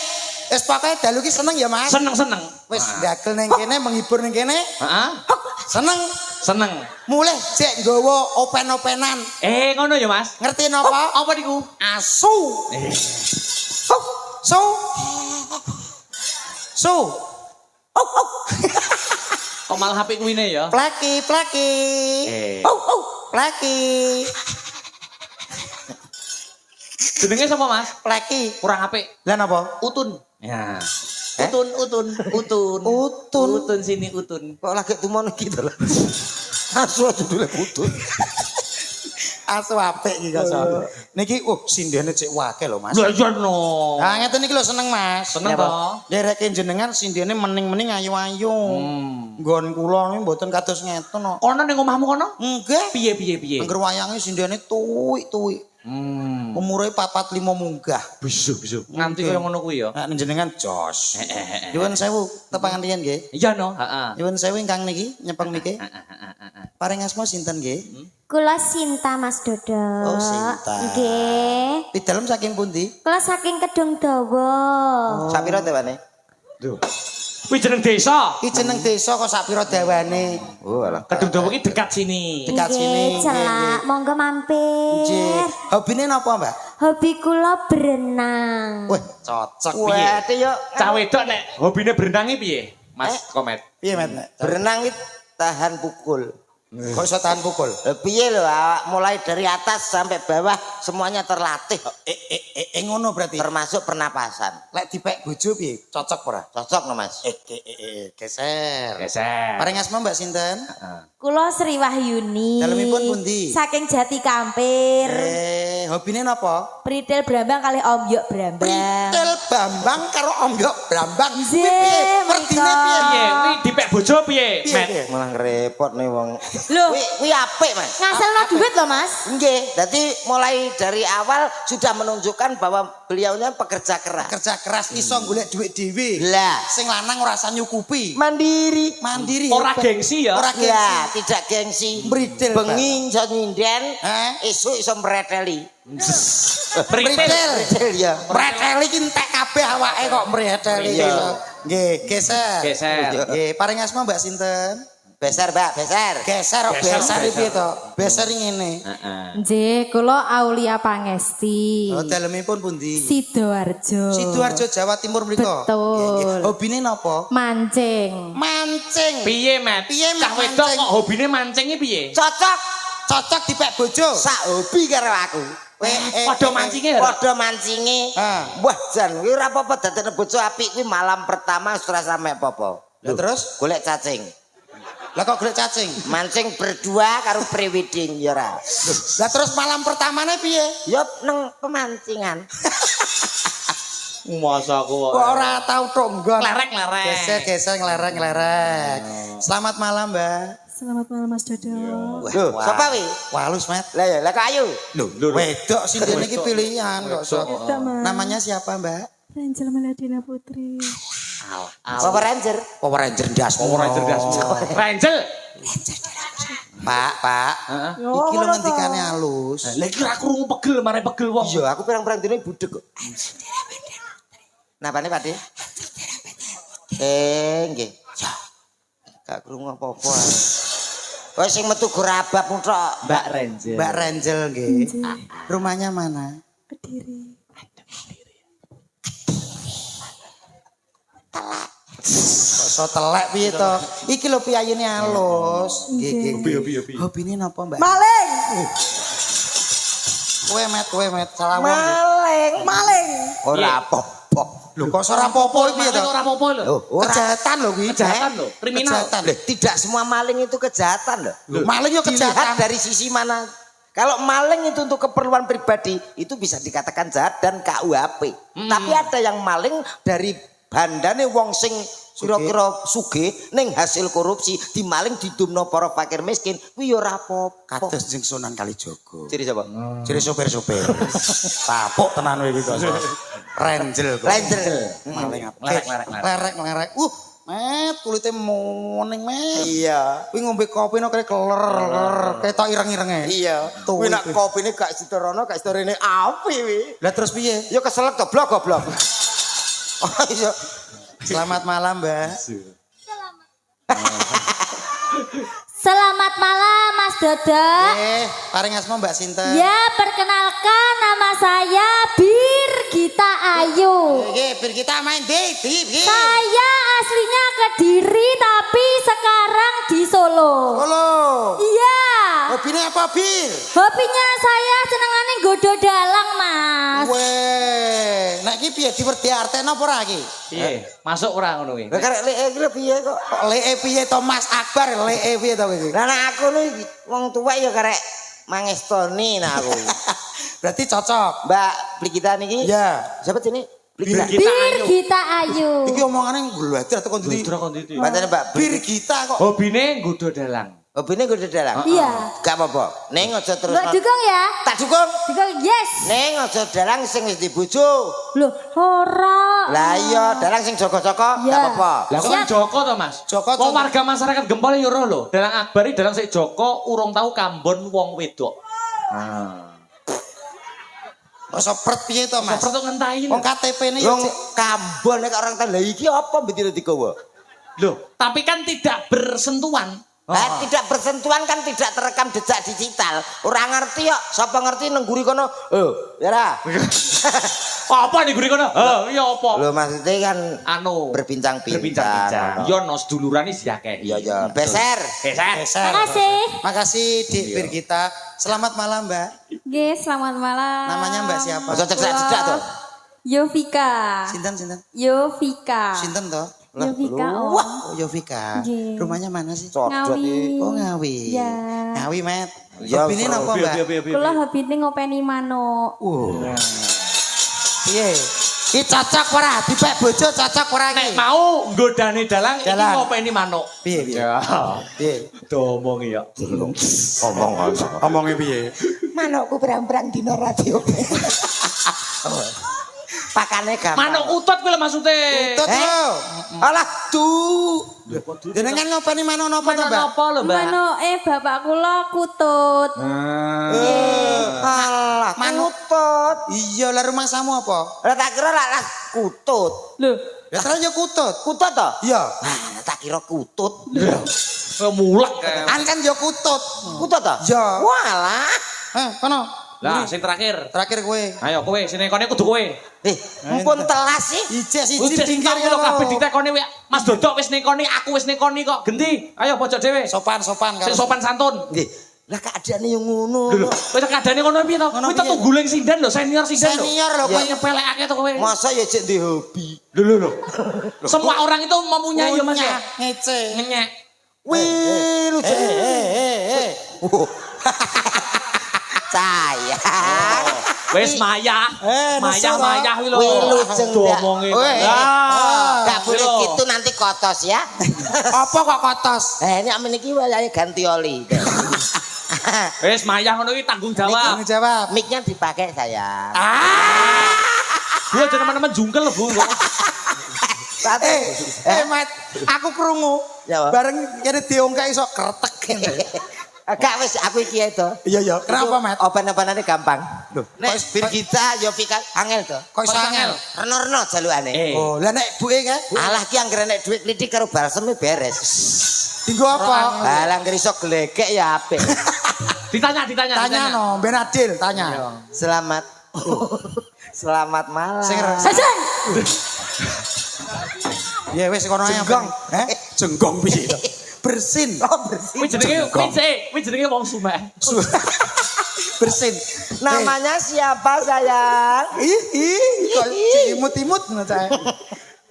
Wis pokoke dalu ki seneng ya, Mas. Seneng. Wis ndagel ning kene menghibur ning kene. Heeh. Seneng. Seneng. Mulih jek nggawa open-openan. Ngono ya, Mas. Ngerti napa? Apa niku? Asu. So. Kok malah HP kuwine ya? Plaki. Plaki. Jenenge sapa, Mas? Plaki. Kurang apik. Lah napa? Utun. Ya. Utun. Utun sini utun. Kok lagi tumono gitu lho. Asu judule putut. Asu apik iki kok. Niki sindene cek wake lho, Mas. Lha iya no. Nah, ngeten iki lho seneng, Mas. Seneng to? Ndereke jenengan sindene mening-mening ayu-ayu. Nggon kula niku mboten kados ngeten kok. Kono ning omahmu kono? Nggih. Piye? Angger wayange sindene tuwik-tuwik. Umure 4-5 munggah. Bisa. Nganti kaya ngono kuwi ya. Nek jenengan jos. Nyuwun sewu tepangan riyen nggih. Iya no, heeh. Nyuwun sewu ingkang niki nyepeng niki. Paring asma sinten nggih? Kula Sinta Mas Dodok. Oh, Sinta. Nggih. Pidalem saking pundi? Kula saking Kedung Dawa. Sapira tewane? Duh. Kuwi jeneng desa. Ki jeneng desa kok sak pira dawane? Oh alah. Kedung Dawa ki dekat sini. Dekat sini. Nggih, celak. Monggo mampir. Nggih. Hobine napa, Mbak? Hobi kula berenang. Wah, cocok Piye? Wete yo Cah wedok nek hobine berenang piye? Mas Komet. Piye, Mat? berenang iki tahan pukul. Kok iso tahan pukul? Piye lho awak mulai dari atas sampai bawah semuanya terlatih Ngono berarti. termasuk pernapasan. Lek dipek bojo piye? Cocok ora? Cocok no Mas. Geser. Geser. Paring asma Mbak sinten? Kula Sri Wahyuni. Dalemipun pundi? Saking Jati Kampir. Hobine napa? Pritil Brambang kalih Om Yok Brambang. Pritil Bambang karo Om Yok Brambang. Nggih, Merdine mereka. piye? Piye? Kuwi dipek bojo piye? Piye, Met. piye? Malah repot nih wong. Loh, Kuwi apik Mas. ngasalno duit loh Mas. Nggih, jadi mulai dari awal sudah menunjukkan bahwa beliaunya pekerja keras. Kerja keras iso golek duit dhewe. Lah, Sing lanang ora usah nyukupi. mandiri. Mandiri. Ora hebat. gengsi ya. Ora Ya, gengsi. tidak gengsi. Bridel, Bengi iso nyinden, esuk iso mreteli. Pritil. Bridel ya. Mreteli ki entek kabeh awake kok mreteli. Iya. Nggih, geser. Geser. Nggih, paring asma Mbak sinten? Beser, Mbak, beser. Geser kok Geser, beser geser. piye to? Beser ngene. Nggih, kula Aulia Pangesti. Oh, dalemipun pundi? Sidoarjo. Sidoarjo Jawa Timur mriku. Betul. Nggih, nggih. Hobine napa? Mancing. Mancing. Piye, Met? Piye, Mat, Cah wedok mancing? kok hobine mancing iki piye? Cocok Cocok dipek bojo. sak hobi karo aku. Padha mancinge ya? Padha mancinge. Wah, jan kuwi ora apa-apa dadekne bojo apik kuwi malam pertama wis ora sampe apa-apa. Lah terus? Golek cacing. Lah kok golek cacing? Mancing berdua karo pre-wedding ya ora. Lah terus malam pertamane piye? Ya nang pemancingan. Masa aku Kok ora tau tonggon. Lerek. Geser ngelerek. Selamat malam, Mbak. Selamat malam Mas Dodo. Lho, sapa wi? Walus, Mat. Lah ya, lah kok ayu. Loh, wedok sih dene iki pilihan kok. Wedok, Mas. Namanya siapa, Mbak? Angel Meladina Putri. Power Ranger. Power Ranger ndas. Ranger. Pak. Heeh. Iki lho ngendikane halus. Lah iki ora krungu pegel, mare pegel wong. Iya, aku pirang-pirang dino budek kok. Napane, Pak De? Nggih. Ya. Gak krungu apa-apa. Kowe sing metu gerabapmu tok. Mbak Renjel. Mbak Renjel nggih. Rumahnya mana? Kediri. Kok so telek piye to? Iki lho piyayine halus. Nggih, nggih. Hobine napa, Mbak? Maling. Kowe met salah wong. Maling. Ora apa-apa. Lho kok ora apa-apa piye to? Ora apa-apa lho. Kejahatan lho kuwi. Kejahatan lho, kriminal. Kejahatan. Tidak semua maling itu kejahatan loh. Maling yo Dilihat kejahatan. dari sisi mana. Kalau maling itu untuk keperluan pribadi, itu bisa dikatakan jahat dan KUHP. Tapi ada yang maling dari bandane wong sing kira-kira sugih ning hasil korupsi dimaling didumno para fakir miskin, kuwi yo ora apa-apa. Kados sing Sunan Kalijaga. Ciri sapa? Ciri sopir-sopir. Tapuk tenan kowe iki kok. Renjel kok. Renjel. Maling apa? Lerek. Lerek. Met kulite moning met. Iya. Kuwi ngombe kopi no kaya keler, ketok ireng-irenge. Iya. Tuh, Kuwi nek kuwi. kopine gak sitorono, gak sitorene api wi. Lah terus piye? Yo keselek goblok. Oh iya. Selamat malam, Mbak. Selamat malam Mas Dodok. Paring asma Mbak Sinten. Ya, perkenalkan nama saya Birgita Ayu. Bir kita main di. Saya aslinya Kediri tapi sekarang di Solo. Halo. Iya. Hobine apa, Bir? Hobinya saya senengane nggodo dalang, Mas. Weh, nek iki piye diwerdi artene apa ora iki? Piye? Masuk ora ngono kuwi? Lah karek lek iki lho piye kok. Kok lee piye to Mas Akbar, lee piye to kowe iki? Lah nek aku lho wong tuwa ya karek mangestoni nah aku. Berarti cocok. Mbak Brigita niki. Ya. Siapa sini? Brigita. Birgita Ayu. Iki omongane ngluwadir atau kon ndi? Ndra kon ndi? Bacane Mbak Bir kita kok. Hobine nggodo dalang. Hobine gue dalang. Iya. Gak apa-apa. Neng aja terus. Mbak dukung ya? Tak dukung. Dukung, yes. Neng aja dalang sing wis dibojo. Loh, ora. Lah iya, dalang sing joko-joko Iya. gak apa-apa. Lah kok Siap. Joko to, Mas? Joko, Wong Joko. warga masyarakat Gempol ya ora lho. Dalang Akbari dalang sik Joko urung tau kambon wong wedok. Kok sopret piye to, Mas? Seperti ngentahi. Wong KTP-ne yo Wong Kambon nek orang tanda iki apa betine digawa? Loh, tapi kan tidak bersentuhan. Tidak bersentuhan kan tidak terekam jejak digital. Orang ngerti kok, sapa ngerti nang guri kono. Ya ra. Apa nih guri kono? Iya apa? Lho maksudnya kan Anu berbincang-bincang. berbincang-bincang. Yo nos dulurane siakeh. Iya ya, beser. Beser. Makasih. Makasih Dik Bir kita. Selamat malam, Mbak. Oke, selamat malam. Namanya Mbak siapa? Aja cedak-cedak to. Yovika. Sinten. Yovika. Sinten to? Yovika. Oh, Yovika. Nggih. Rumahnya mana sih? Codot iki. Oh, Ngawi. Ya. Ngawi, Met. Ya, Hobine napa, Mbak? Kula hobine ngopeni manuk. Piye? Iki cocok ora? Dipek bojo cocok ora Nek iki? mau nggodane dalang iki Dalang. ngopeni manuk. Piye? Ya. Piye? Domongi ya. Omongnya piye? Manukku berang-berang dino radio. Pakane gampang. Manuk utut kuwi lho maksude. Tut lho. Alah tuh. Jenengan ngopeni manuk napa to, Manuk Mbak? apa lho, Mbak? Manuke bapak kula kutut. Alah manutut. Iya, lah rumah samu apa? Lah tak kira lah kutut. Lho, Ya terus ya kutut. Kutut to? Iya. Ah, tak kira kutut. Mulek kae. An kan ya kutut. Kutut to? Ya. Walah. Kono. Lah sing terakhir. Terakhir kowe. Ayo kowe sini kene kudu kowe. Mumpun telas sih. Ijek siji Udah sing pinggir lho kabeh ditekoni wae. Mas Dodok wis nekoni, aku wis nekoni kok. Genti. Ayo pojok dhewe. Sopan Sing sopan santun. Nggih. Lah keadaane yo ngono. Lho, wis kadane ngono piye to? Kuwi piye? tetu guling sindan lho, senior sindan lho. Senior lho, Kowe kowe. nyepelekake to kowe. Masa ya cek di hobi. Lho. Semua orang itu mempunyai ya Mas ya. Ngece. Ngenyek. Wih, lu cek. Sayang. Wis Maya. Maya kuwi lho. Wih, lujeng Aduh, ndak. omonge. Weh. Gak boleh lho. gitu nanti kotos ya. Apa kok kotos? Ini amin iki wayahe ganti oli. Wis Maya ngono iki tanggung jawab. Tanggung jawab. Mic-nya dipakai sayang. Dia aja teman-teman jungkel lho, Bu. Mat, aku krungu. Ya, Pak. Bareng kene diongkek iso kretek. Gak wis aku iki ae to. Iya ya. Kenapa, Mat? Open-openane gampang. Nek kok- Birgita yo Vika angel to. Kok iso angel? Reno-reno jalukane. Oh, lah nek buke kae Alah ki anggere nek dhuwit klitik karo balseme beres. dinggo apa? Balang iso glegek ya apik. Ditanya. Tanya no, ben adil tanya. Selamat. Selamat malam. Sing Seseng. ya wis kono ae. Jenggong. Jenggong piye to? Bersin. Oh, bersih. Kuwi jenenge wong Sumek. Bersin. Namanya siapa sayang? Ih, kok imut-imut ngono cae.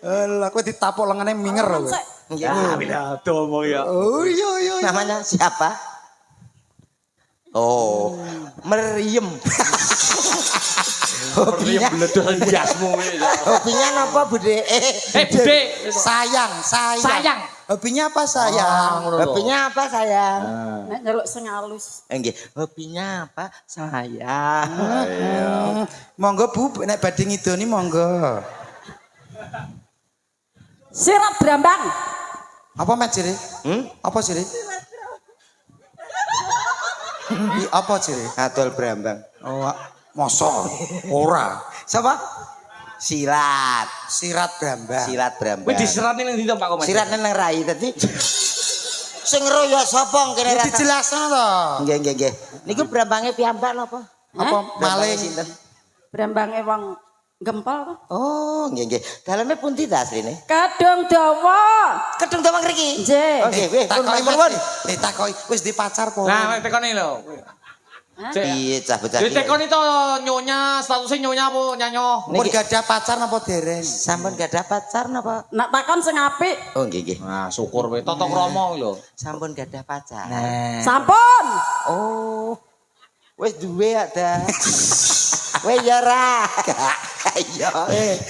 Lah kowe ditapuk lengane minger lho. Ya, pidato omong ya. Oh iya. Namanya siapa? Oh, Meriem. Hobinya bledol jasmu ya. Hobinya apa, Bude? Bude. Sayang. Hobinya apa sayang? Hobinya apa, sayang? Nek njaluk sing halus. Nggih, hobinya apa, sayang? Monggo Bu, nek badhe ngidoni monggo. Sirat Brambang. Apa Mat Jere? Apa Jere? Apa Jere? Adol Brambang. Oh, mosok ora. Siapa? Silat. Sirat Brambang. Silat Brambang. Kuwi diserani ning ndi to Pak Komas? Sirat nang rai tadi. Sing royo sapa kene Ya rata? dijelasno to. Nggih. Niku Brambange piyambak napa? Apa Maling maling? sinten? Brambange wong gempol to. Oh, nggih. Daleme pundi ta asline? Kadung dawa. Kedung tawang mriki. Nggih. Oke, wis pun Takoki nuwun. takoki wis di pacar po. Nah, tekoni lho. Piye cah bocah Jadi iki? tekoni to nyonya, statusnya nyonya apa nyanyo? Pun gak ada pacar napa dereng? Sampun gak ada pacar napa? Nak takon sing apik. Oh, nggih. Nah, syukur we. Toto kromo lho. Sampun gak ada pacar. Sampun. Oh. Wis duwe ada. Wis ya ra. Iya.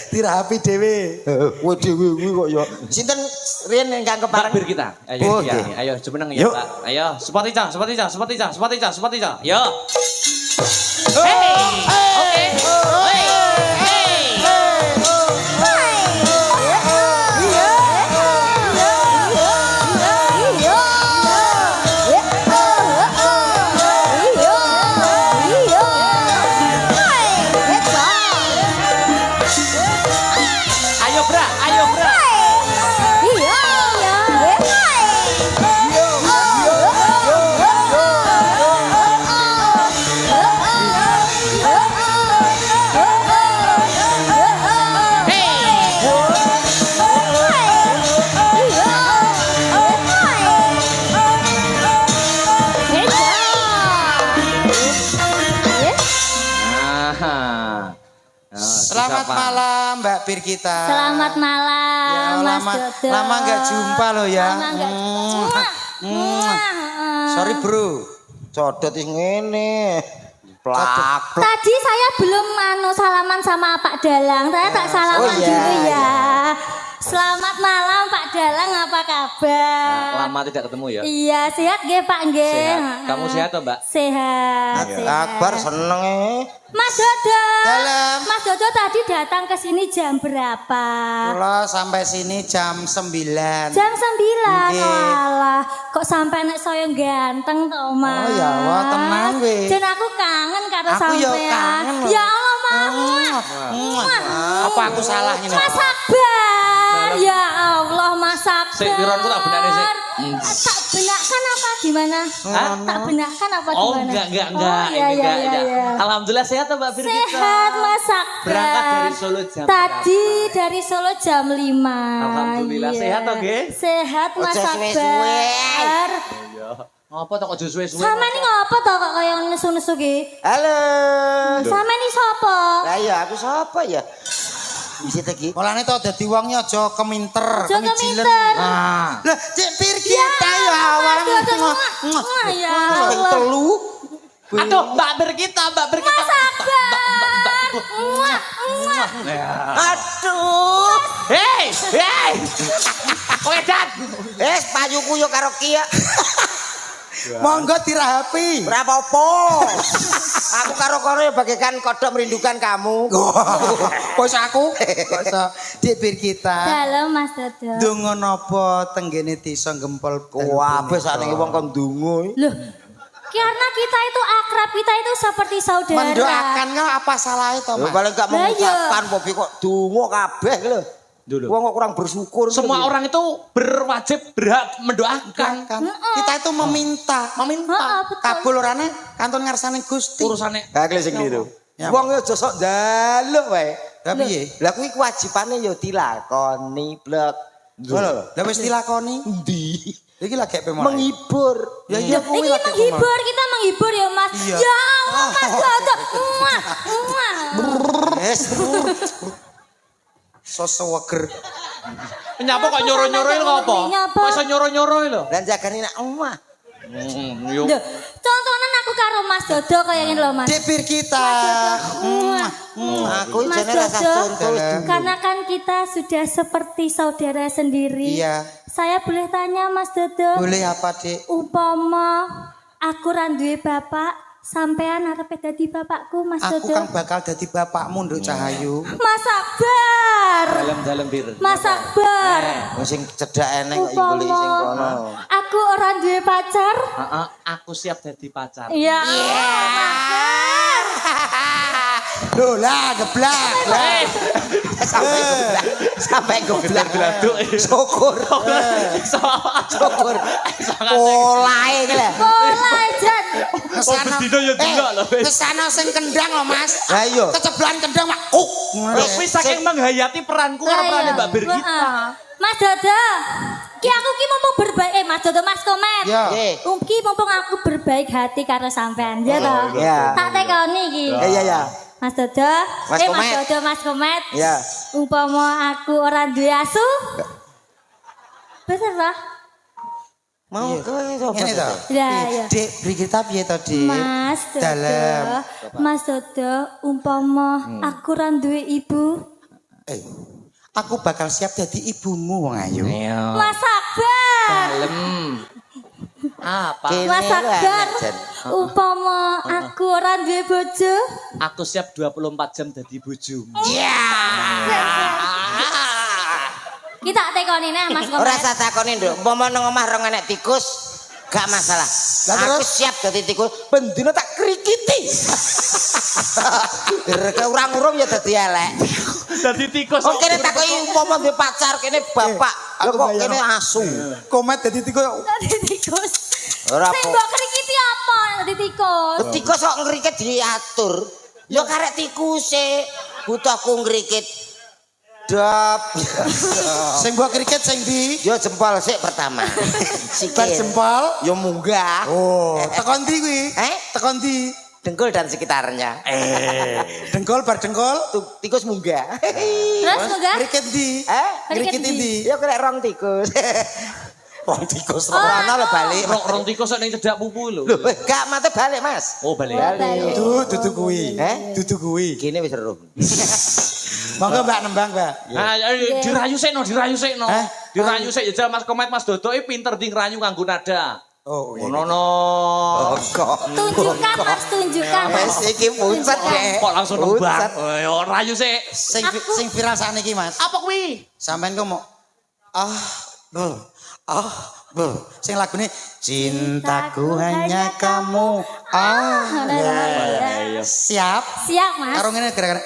Dirapi dhewe. Wah dhewe kuwi kok ya. Sinten riyen ingkang kepareng? Takbir kita. Ayo, Oh, ya. oke. Ayo, jumeneng ya, Yuk. Pak. Ayo, sepati cang. Yo. Hey. Oke. Ayo, Bra. Selamat malam Mbak Birgita. Selamat malam, Ya, Mas lama Dodo. lama nggak jumpa loh ya. Lama nggak jumpa. Sorry bro. Codot wis ngene. Plak. Tadi saya belum salaman sama Pak Dalang. Saya tak salaman Oh, iya, dulu ya. iya. Selamat malam Pak Dalang, apa kabar? Lama tidak ketemu ya. Iya, sehat nggih Pak nggih. Sehat. Kamu sehat toh, Mbak? Sehat. Akbar seneng Mas Dodo. Dalam. Mas Dodo tadi datang ke sini jam berapa? Kula sampai sini jam 9. Jam 9. Nggih. Walah, kok sampai nek saya ganteng toh, Mas. Oh ya Allah, tenang weh. Dan aku kangen karo Aku ya sampean. kangen loh. Ya Allah, Mas. Apa aku salah ini? Mas Akbar. Ya Allah, Mas Akbar. Sik, pironku tak benakne, sik. Tak benakkan apa gimana? Hah? Tak benakkan apa Oh, gimana? enggak. Oh, iya, Ini iya, enggak, iya, iya. Alhamdulillah sehat toh, Mbak Birgita. Sehat Mas Akbar. Berangkat dari Solo jam Tadi dari Solo jam 5. Alhamdulillah, sehat toh, Ge? Sehat Mas Ojo suwe-suwe. Akbar. Apa toh kok suwe-suwe? Sama ini ngopo toh kok kaya nesu-nesu ki? Halo. Sama ini sapa? Lah ya aku sapa ya? Bisa iki. Mulane to dadi wong aja keminter, Aja kemijilen. keminter. Nah. Lah Cik Birgita ya awan. Ya Ping Allah. telu. Aduh, Mbak Birgita. Mas Akbar. Muah, muah. Aduh. Hei. Kowe dan. Payuku yo karo kia. Monggo dirahapi. Berapa apa? Aku karo kono ya bagaikan kodok merindukan kamu. Kok aku? Kok iso Cik Birgita. Halo Mas Dodo. Donga napa tenggene desa Gempol? Wah, wis sak niki wong kon ndonga. Loh, Karena kita itu akrab, kita itu seperti saudara. Mendoakan kau apa salahnya toh, Mas? Paling gak mengucapkan Bobi kok donga kabeh lho. Dulu. Wong kok kurang bersyukur. Semua orang itu berwajib berhak mendoakan. Kan kita itu meminta, Heeh, betul. kabul orane kantun ngarsane Gusti. Urusane Kakle sing niru. Ya, Wong yo aja sok njaluk wae. Lah piye? Lah kuwi kewajibane yo dilakoni, blek. Lho, lah wis dilakoni. Ndi? Iki lagi apa mulai? Menghibur. Ya iya Ini menghibur, kita menghibur ya Mas. Iya. Ya Allah Mas Dodo. Muah, muah. Wes. Soseweger. nyapa kok nyoro-nyoro lho apa? Nyapa? Kok iso nyoro-nyoro lho? Dan jagani nak omah. Yo. Duh, tontonan aku karo Mas Dodo kayak gini loh Mas. Dipir kita. Muah. Aku Mas jane rasa Dodo, contoh. karena kan kita sudah seperti saudara sendiri. Iya. Saya boleh tanya Mas Dodo, Boleh apa, Dik? upama aku ra duwe bapak, sampean arep dadi bapakku Mas Aku Dodo. kan bakal dadi bapakmu, Nduk Cahayu. Mas Akbar. Dalam-dalam bir. Mas Akbar. Sing cedhak eneng kok ibuli sing kono. Upama aku ora duwe pacar. Heeh, aku siap jadi pacar. Iya. Akbar. Loh lah, geblak. Sampai goblak. Gladuk. Syukur. Syukur. Polae iki lho. Pola jan. Kesana. bedino ya delok lho, wis. Kesana sing kendang lho, Mas. Lah iya. Keceblan kendang mak. Lho kuwi saking menghayati peranku karo perane Mbak Birgita. Mas Dodo. Ki aku ki mumpung berbaik Mas Dodo Mas Komet. Ya. Ki mumpung aku berbaik hati karo sampean ya toh. Iya. Tak tekoni iki. Iya ya. Mas Dodo, Mas Mas Komet. Dodo Mas Komet. Iya. Umpama aku ora duwe asu. Bener lah. Mau kowe sapa? Ini toh. Ya, ya. Dik, Brigita piye to, Dik? Mas Dodo. Dalem. Mas Dodo, umpama aku ora duwe ibu. Aku bakal siap jadi ibumu, wong ayu. Mas Akbar. Dalem. Apa? Kene Mas lho, Akbar. Jan. Umpama aku ora duwe bojo. Aku siap 24 jam jadi bojomu. Kita tekoni nih Mas Ora Komet. usah takoni, Nduk. Umpama nang omah rong enek tikus, gak masalah. Lah Aku terus? siap dadi tikus, bendina tak krikiti. Biar urang-urung ya dadi elek. Jadi tikus. Kok kene takoki umpama duwe pacar, kene bapak. Lho kok kene asu. Komet jadi tikus. Dadi tikus. Ora Sing apa. mbok krikiti apa dadi tikus? Tikus kok ngrikit diatur. Ya karek tikuse. Butuh aku ngrikit. Dap. Sing mbok kriket sing di Yo jempol sik pertama. bar Sikil. jempol. Yo munggah. Oh, tekon ndi kuwi? Tekon ndi? Dengkul dan sekitarnya. Dengkol bar dengkol. Tikus munggah. Terus enggak? Kriket ndi? Kriket Kriket ndi? ndi? Ya kena rong tikus. Wong tikus. Ora lo balik. Rong tikus ning cedak pupu lho. Loh, gak mate balik, Mas. Oh, balik. Dudu kuwi. Dudu kuwi. Gini wis seru. Monggo Mbak nembang, Mbak. Dirayu sekno, dirayu sekno. Hah? Dirayu sik jajal Mas Komet Mas Dodo pinter di ngerayu nganggo nada. Oh, iya. Ngono. Kok. Tunjukkan Mas, tunjukkan Mas. Wes iki puncet deh. Kok langsung nembang. Yo rayu sik. Sing viral sakniki, Mas. Apa kuwi? Sampeyan kok mau sing lagune cintaku hanya kamu. Siap. Siap Mas. Karo ngene gara-gara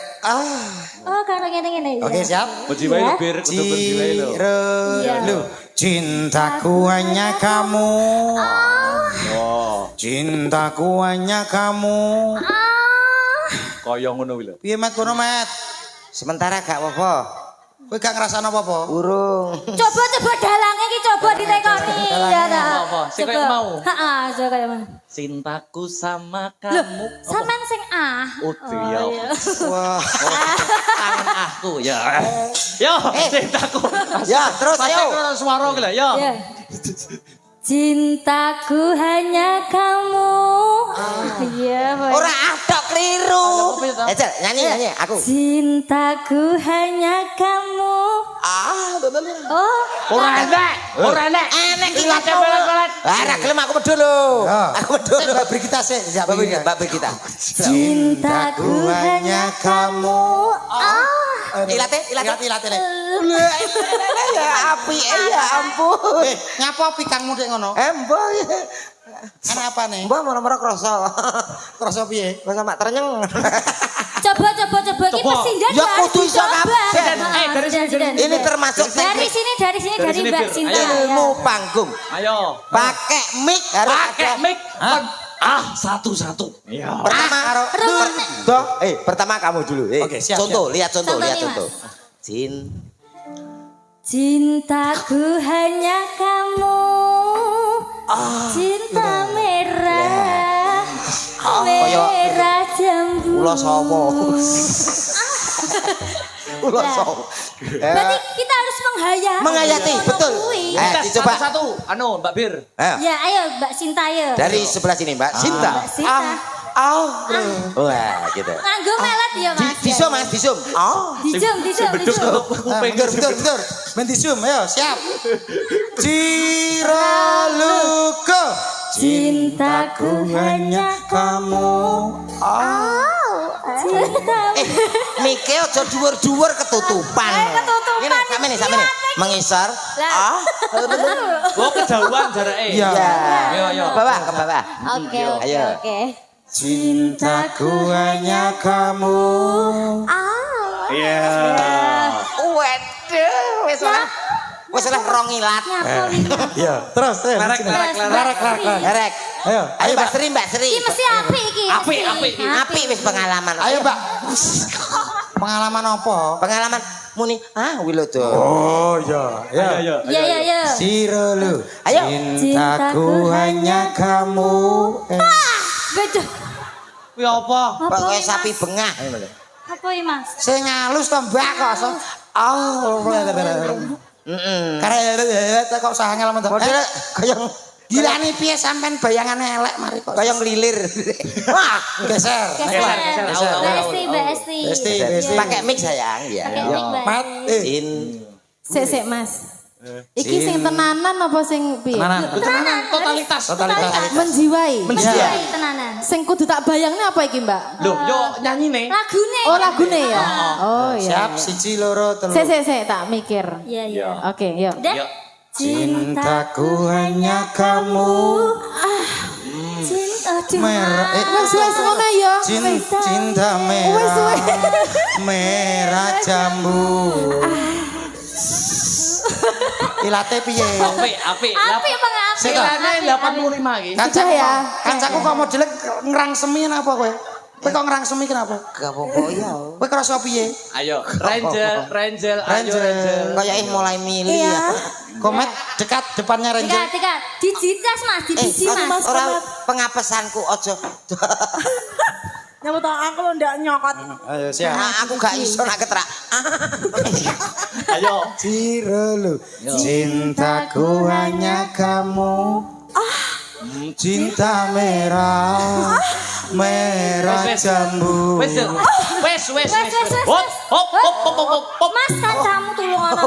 Oh, karo ngene-ngene ya. Oke, siap. Berjiwa lho bir, kudu berjiwa lho. Lu cintaku hanya kamu. Oh, Cintaku hanya kamu. kaya ngono kuwi lho. Piye Mat kono, Mat? Sementara gak apa-apa. Kowe gak ngrasakno apa-apa? Urung. Coba dalange iki coba ditekoni ya ta. Apa? Sing kaya mau. Heeh, coba kaya mau. Cintaku sama Loh, kamu. sampean sing Oh, ya. iya. Wah. Tangan aku ya. Yo, cintaku. Ya, terus ayo. Pakai suara ki lho, yo. Ya. Cintaku hanya kamu. Iya, Boy. Ora adok keliru. Ejel, nyanyi aku. Cintaku hanya kamu. Oh, Ora enek, ora enek. Enek iki Ingat ngono. pelet-pelet. Ora gelem aku medhul lho. Aku medhul. Mbak Brigita sih, Mbak Brigita. cintaku hanya kamu. Ah. Ilate. Ya api ya ampun. Nyapa pikangmu dek ngono? Mbah. Ana apa nih? Mbah mana-mana krasa. Krasa piye? Krasa mak trenyeng. Coba iki pesindan. Ya kudu iso kabeh. Dari sini. Ini termasuk Dari sini dari Mbak Sinta. ilmu panggung. Ayo. Pakai mic harus Pakai ada. mic. Satu-satu. Iya. Pertama kamu dulu. Oke, siap, Contoh, lihat Contoh nih, contoh. Cintaku hanya kamu. Cinta merah. Merah jambu. Ulo sawo. Ulo sawo. Berarti kita harus menghayati. Menghayati, betul. Dicoba. Satu-satu. Mbak Bir. Ya, ayo Mbak Sinta ya. Dari sebelah sini, Mbak. Sinta. Mbak Sinta. Wah, gitu. Nganggo melet ya, Mas. Disum, Mas, disum. Dijum. Betul. Menti zoom, ayo, siap. Ciraluko. Cintaku hanya kamu. Cinta. Mike aja dhuwur-dhuwur ketutupan. Ketutupan. Ngene, samene. Mengisor. Kejauhan jarake. Iya. Ayo. Ke bawah. Oke. Cintaku hanya kamu. Iya. Waduh, wis lah rongilat. Iya, terus. Larek. Erek. Ayo, Ayo Mbak Sri. Iki mesti apik iki. Apik wis pengalaman. Ayo, Mbak. Pengalaman apa? Pengalaman muni Wilodo. Oh, iya. Iya. Ciralu. Ayo. Cintaku hanya kamu. Betul. Kuwi apa? Pokoke sapi bengah. Apa iki, Mas? Sing halus to, Mbak kok. Karena kok usah ngalaman to. Kayang Gilane piye sampean bayangane elek mari kok. kayang ngelilir. Wah, Geser. Mbak Esti. Besti. pakai mic sayang ya. Mat. Sik Mas. Iki sing tenanan apa sing piye? Tenanan. Totalitas. Menjiwai. Menjiwai tenanan. Sing kudu tak bayangne apa iki, Mbak? Loh, yo nyanyine. Lagune. Oh, lagune ya. Oh iya. Siap, siji loro telu. Sik tak mikir. Iya. Oke, yuk. Yo. Cintaku hanya kamu. Cinta Merah. Wes ngono ya. Cinta merah. Merah jambu. Ilate piye? Apik. Apik apa enggak apik? Sekiranya 85 iki. Kancaku ya. Kancaku kok modele ngerangsemi apa kowe? Kowe kok ngerangsemi kenapa? Gak apa-apa ya. Kowe kerasa piye? Ayo, Ranger. Kayak mulai milih ya. Komet dekat depannya Ranger. Dekat. Dijitas Mas, dibiji Mas. Ora pengapesanku ojo. Nyamut aku lo ndak nyokot. Ayo siap. Aku gak iso nak ketrak. Ayo. Cirelu. Cintaku hanya kamu. Cinta merah. Merah jambu. Wes. Hop. Mas kancamu tulung ana.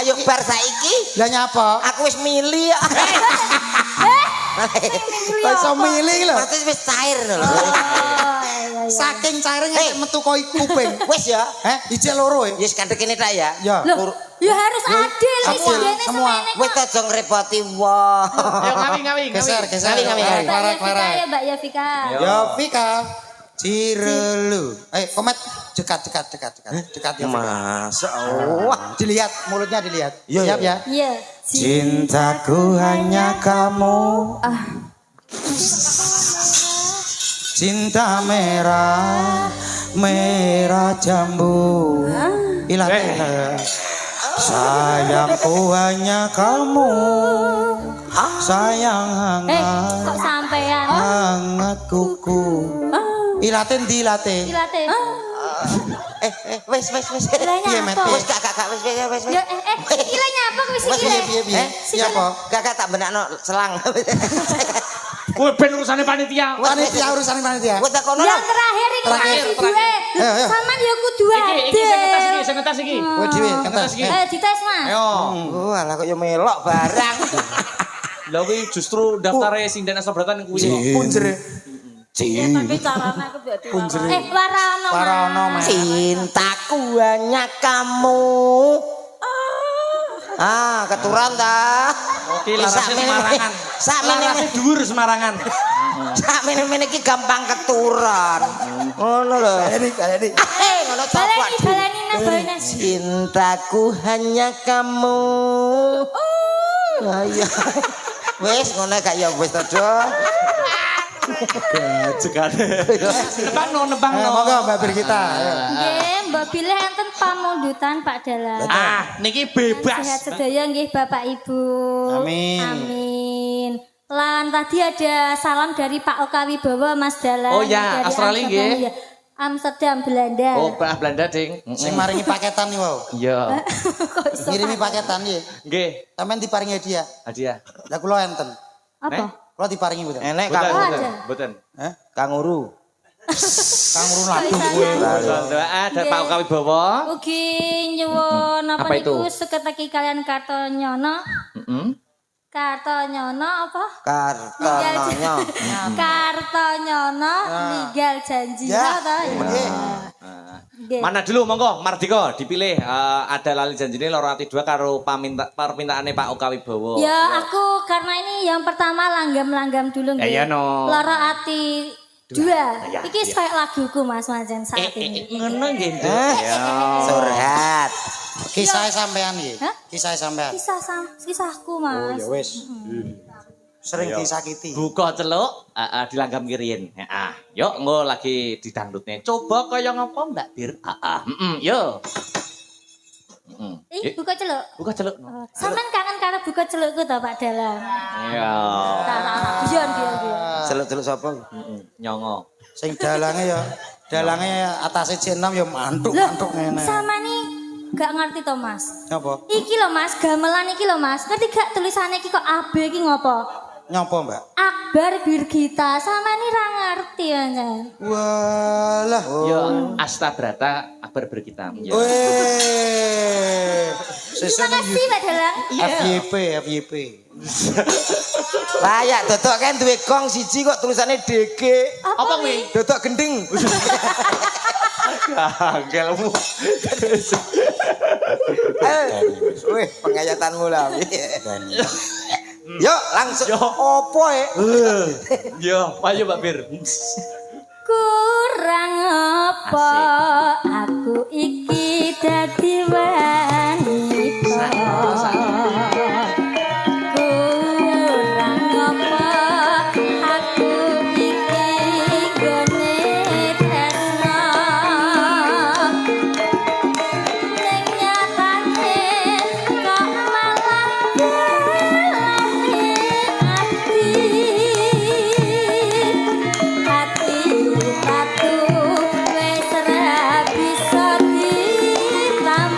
Ayo bar saiki. Lah nyapa? Aku wis milih ya. Kok iso milih lho. Pasti wis cair lho. Saking cairnya metu kok kuping. Wis ya. Ijek loro ya. Wis kandek kene tak ya. Ya. Loh, ya harus adil iki Adil, dene semua. semene. Wis aja ngrepoti wah. Ayo ngawi. Geser. Ngawi. Klara. Ya Mbak Yafika. Ya Vika. Cirelu. Komet dekat ya. Masa Allah. Dilihat mulutnya dilihat. Iya, Siap ya. Iya. Cintaku hanya kamu. Cinta merah, merah jambu. Ilate. Sayangku hanya kamu. Sayang hangat, Kok sampean? hangat kuku. Ilate ndi ilate? Dilate. Wis. Piye Met? Wis gak wis. Ya ile nyapa wis iki. Piye? Siapa? Gak tak benakno selang. Kowe ben urusane panitia. Panitia urusan panitia. Wis tak kono. Yang terakhir ini Terakhir. masih duwe. Ayo. Saman ya kudu Iki adil. sing ngetes iki. Kowe dhewe kentas. Dites Mas. Ayo. Alah kok yo melok barang. Lah kuwi justru daftare sing Dinas Pertanian kuwi. Punjer. Tapi carane aku mbok diwara. Warana. Warana, Mas. Cintaku hanya kamu. Keturan ta. Oke, larasnya Semarangan. Larasnya dhuwur Semarangan. Sak mene-mene iki gampang keturan. Ngono lho. Kayani. Ngono Balani Nas Boyna. Cintaku hanya kamu. Ayo. Wis ngono gak ya wis to, Nebang no. Monggo Mbak Birgita. Nggih, mbok pilih enten pamundutan Pak Dalang. Niki bebas. Sehat sedaya nggih Bapak Ibu. Amin. Amin. Lan tadi ada salam dari Pak Oka Wibowo Mas Dalang. Oh ya, dari Australia nggih. Amsterdam, Belanda. Oh, Belanda, Ding. Sing maringi paketan nih, wow. Iya. Kok iso? Ngirimi paketan nggih. Nggih, Sampeyan diparingi hadiah. hadiah. Lah kula enten. Apa? Kula diparingi mboten. Enek Boten, Oh, boten, ada. boten. Hah? kanguru. Kanguru ladu kowe. Ada Pak Oka Wibowo. Ugi nyuwun apa Apa itu? niku seketeki kalian Kartonyono. Heeh. Kartonyono apa? Kartonyo. Kartonyono ninggal janjina Ya. ta ya. Nggih. Mana dulu monggo Mardika dipilih ada lali janjine loro ati 2 karo permintaane Pak Oka Wibowo. Ya aku karena ini yang pertama langgam-langgam dulu nggih. Ya, no. Loro ati 2. Ya, Iki kayak laguku Mas Majen saat ini. Ngono nggih, Nduk. Surhat. Kisah sampean nggih. Hah? Kisah sampean. Kisahku Mas. wis. Sering disakiti. Buka celuk, dilanggam kirin. Heeh. Yuk engko lagi didangdutne. Coba kaya ngapa Mbak Bir? Yo. Buka celuk. Buka celuk. Sampean kangen karo buka celukku ta Pak Dalang? Iya. Biyon dia. Celuk-celuk sapa? Nyongo. Sing dalange ya, dalange atase C6 ya mantuk-mantuk ngene. Sama nih gak ngerti to Mas. Napa? Iki lho Mas, gamelan iki lho Mas. Ngerti gak tulisannya iki kok AB iki ngopo? Nyapa, Mbak? Akbar Birgita. Sama nih ra ngerti pancen. Walah. Yo Astabrata Akbar Berkita. Yo. Weh. Terima kasih Pak Dalang. FYP. Layak dodok kan duwe gong siji kok tulisannya DG. Apa kuwi? Dodok gending. Gagelmu. Wih, pengayatanmu lah. Yuk langsung. Opo Yo, ayo Mbak Bir. Kurang apa aku iki dadi wanita. Kurang apa aku iki gone tresno. Ning nyatane kok malah hati tatu wis ra bisa ditambah.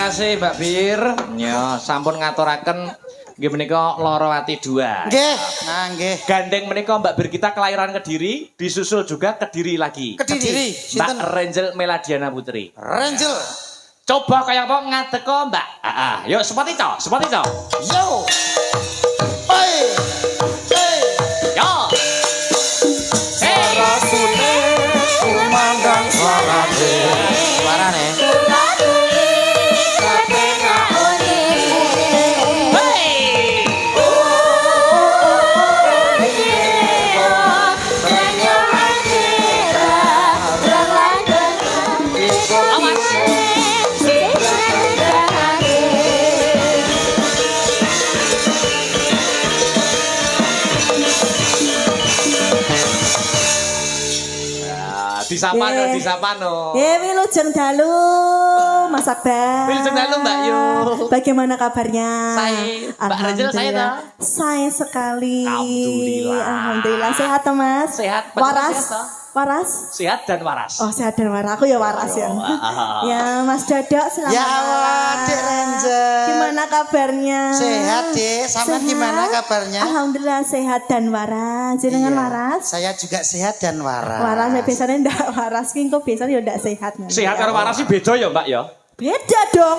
kasih Mbak Bir. Ya, sampun ngaturaken nggih menika Lorowati 2. Nggih, nah nggih. Gandeng menika Mbak Bir kita kelahiran Kediri, disusul juga Kediri lagi. Kediri. Mbak Renjel Meladiana Putri. Renjel. Coba kaya apa ngadeko Mbak. Yuk seperti itu, seperti itu. Yo. Oi. Hey. Yo. Rasune kumandang suarane. Suarane. Disapa no. Wilujeng dalu Mas Akbar. Wilujeng dalu Mbak Yu. Bagaimana kabarnya? Saya, Mbak Renjel, saya toh. Saya sekali. Alhamdulillah. Alhamdulillah sehat toh Mas? Sehat. Waras. Sehat, toh? Waras. Sehat dan waras. Oh sehat dan waras. Aku ya waras ya. Ya Mas Dodok selamat Ya Allah, Dek Renjel. Gimana kabarnya? Sehat, Dek. Sampean Sehat? gimana kabarnya? Alhamdulillah sehat dan waras. Jenengan Iya. waras? Saya juga sehat dan waras. Waras ya biasanya ndak waras ki engko biasanya ya ndak sehat. Sehat karo waras sih beda ya Mbak ya. Beda dong.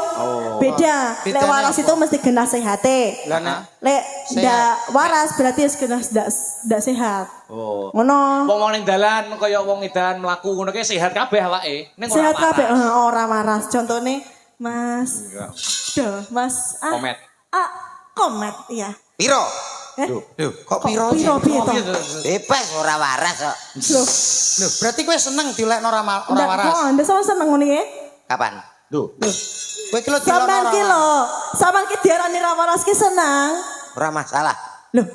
Beda. Lek Bedanya waras apa? itu mesti genah sehate. Lah nek Lek Sehat. ndak waras berarti wis genah ndak sehat. Oh. Ngono. Wong ning dalan kaya wong edan mlaku ngono ki sehat kabeh awake. Ning ora Sehat waras. kabeh ora waras. Contone Mas. Duh, Mas. Komet. Komet iya. Piro? Loh, kok piro? Piro piye to? Bebas ora waras kok. Loh, berarti kowe seneng dilekno ora ora Ndak waras. kok Anda sama seneng ngono ya? Kapan? Duh. Kowe ki lho dilekno Sampeyan ora ki waras. lho, sampeyan ki diarani ra waras ki seneng. Ora masalah. Loh,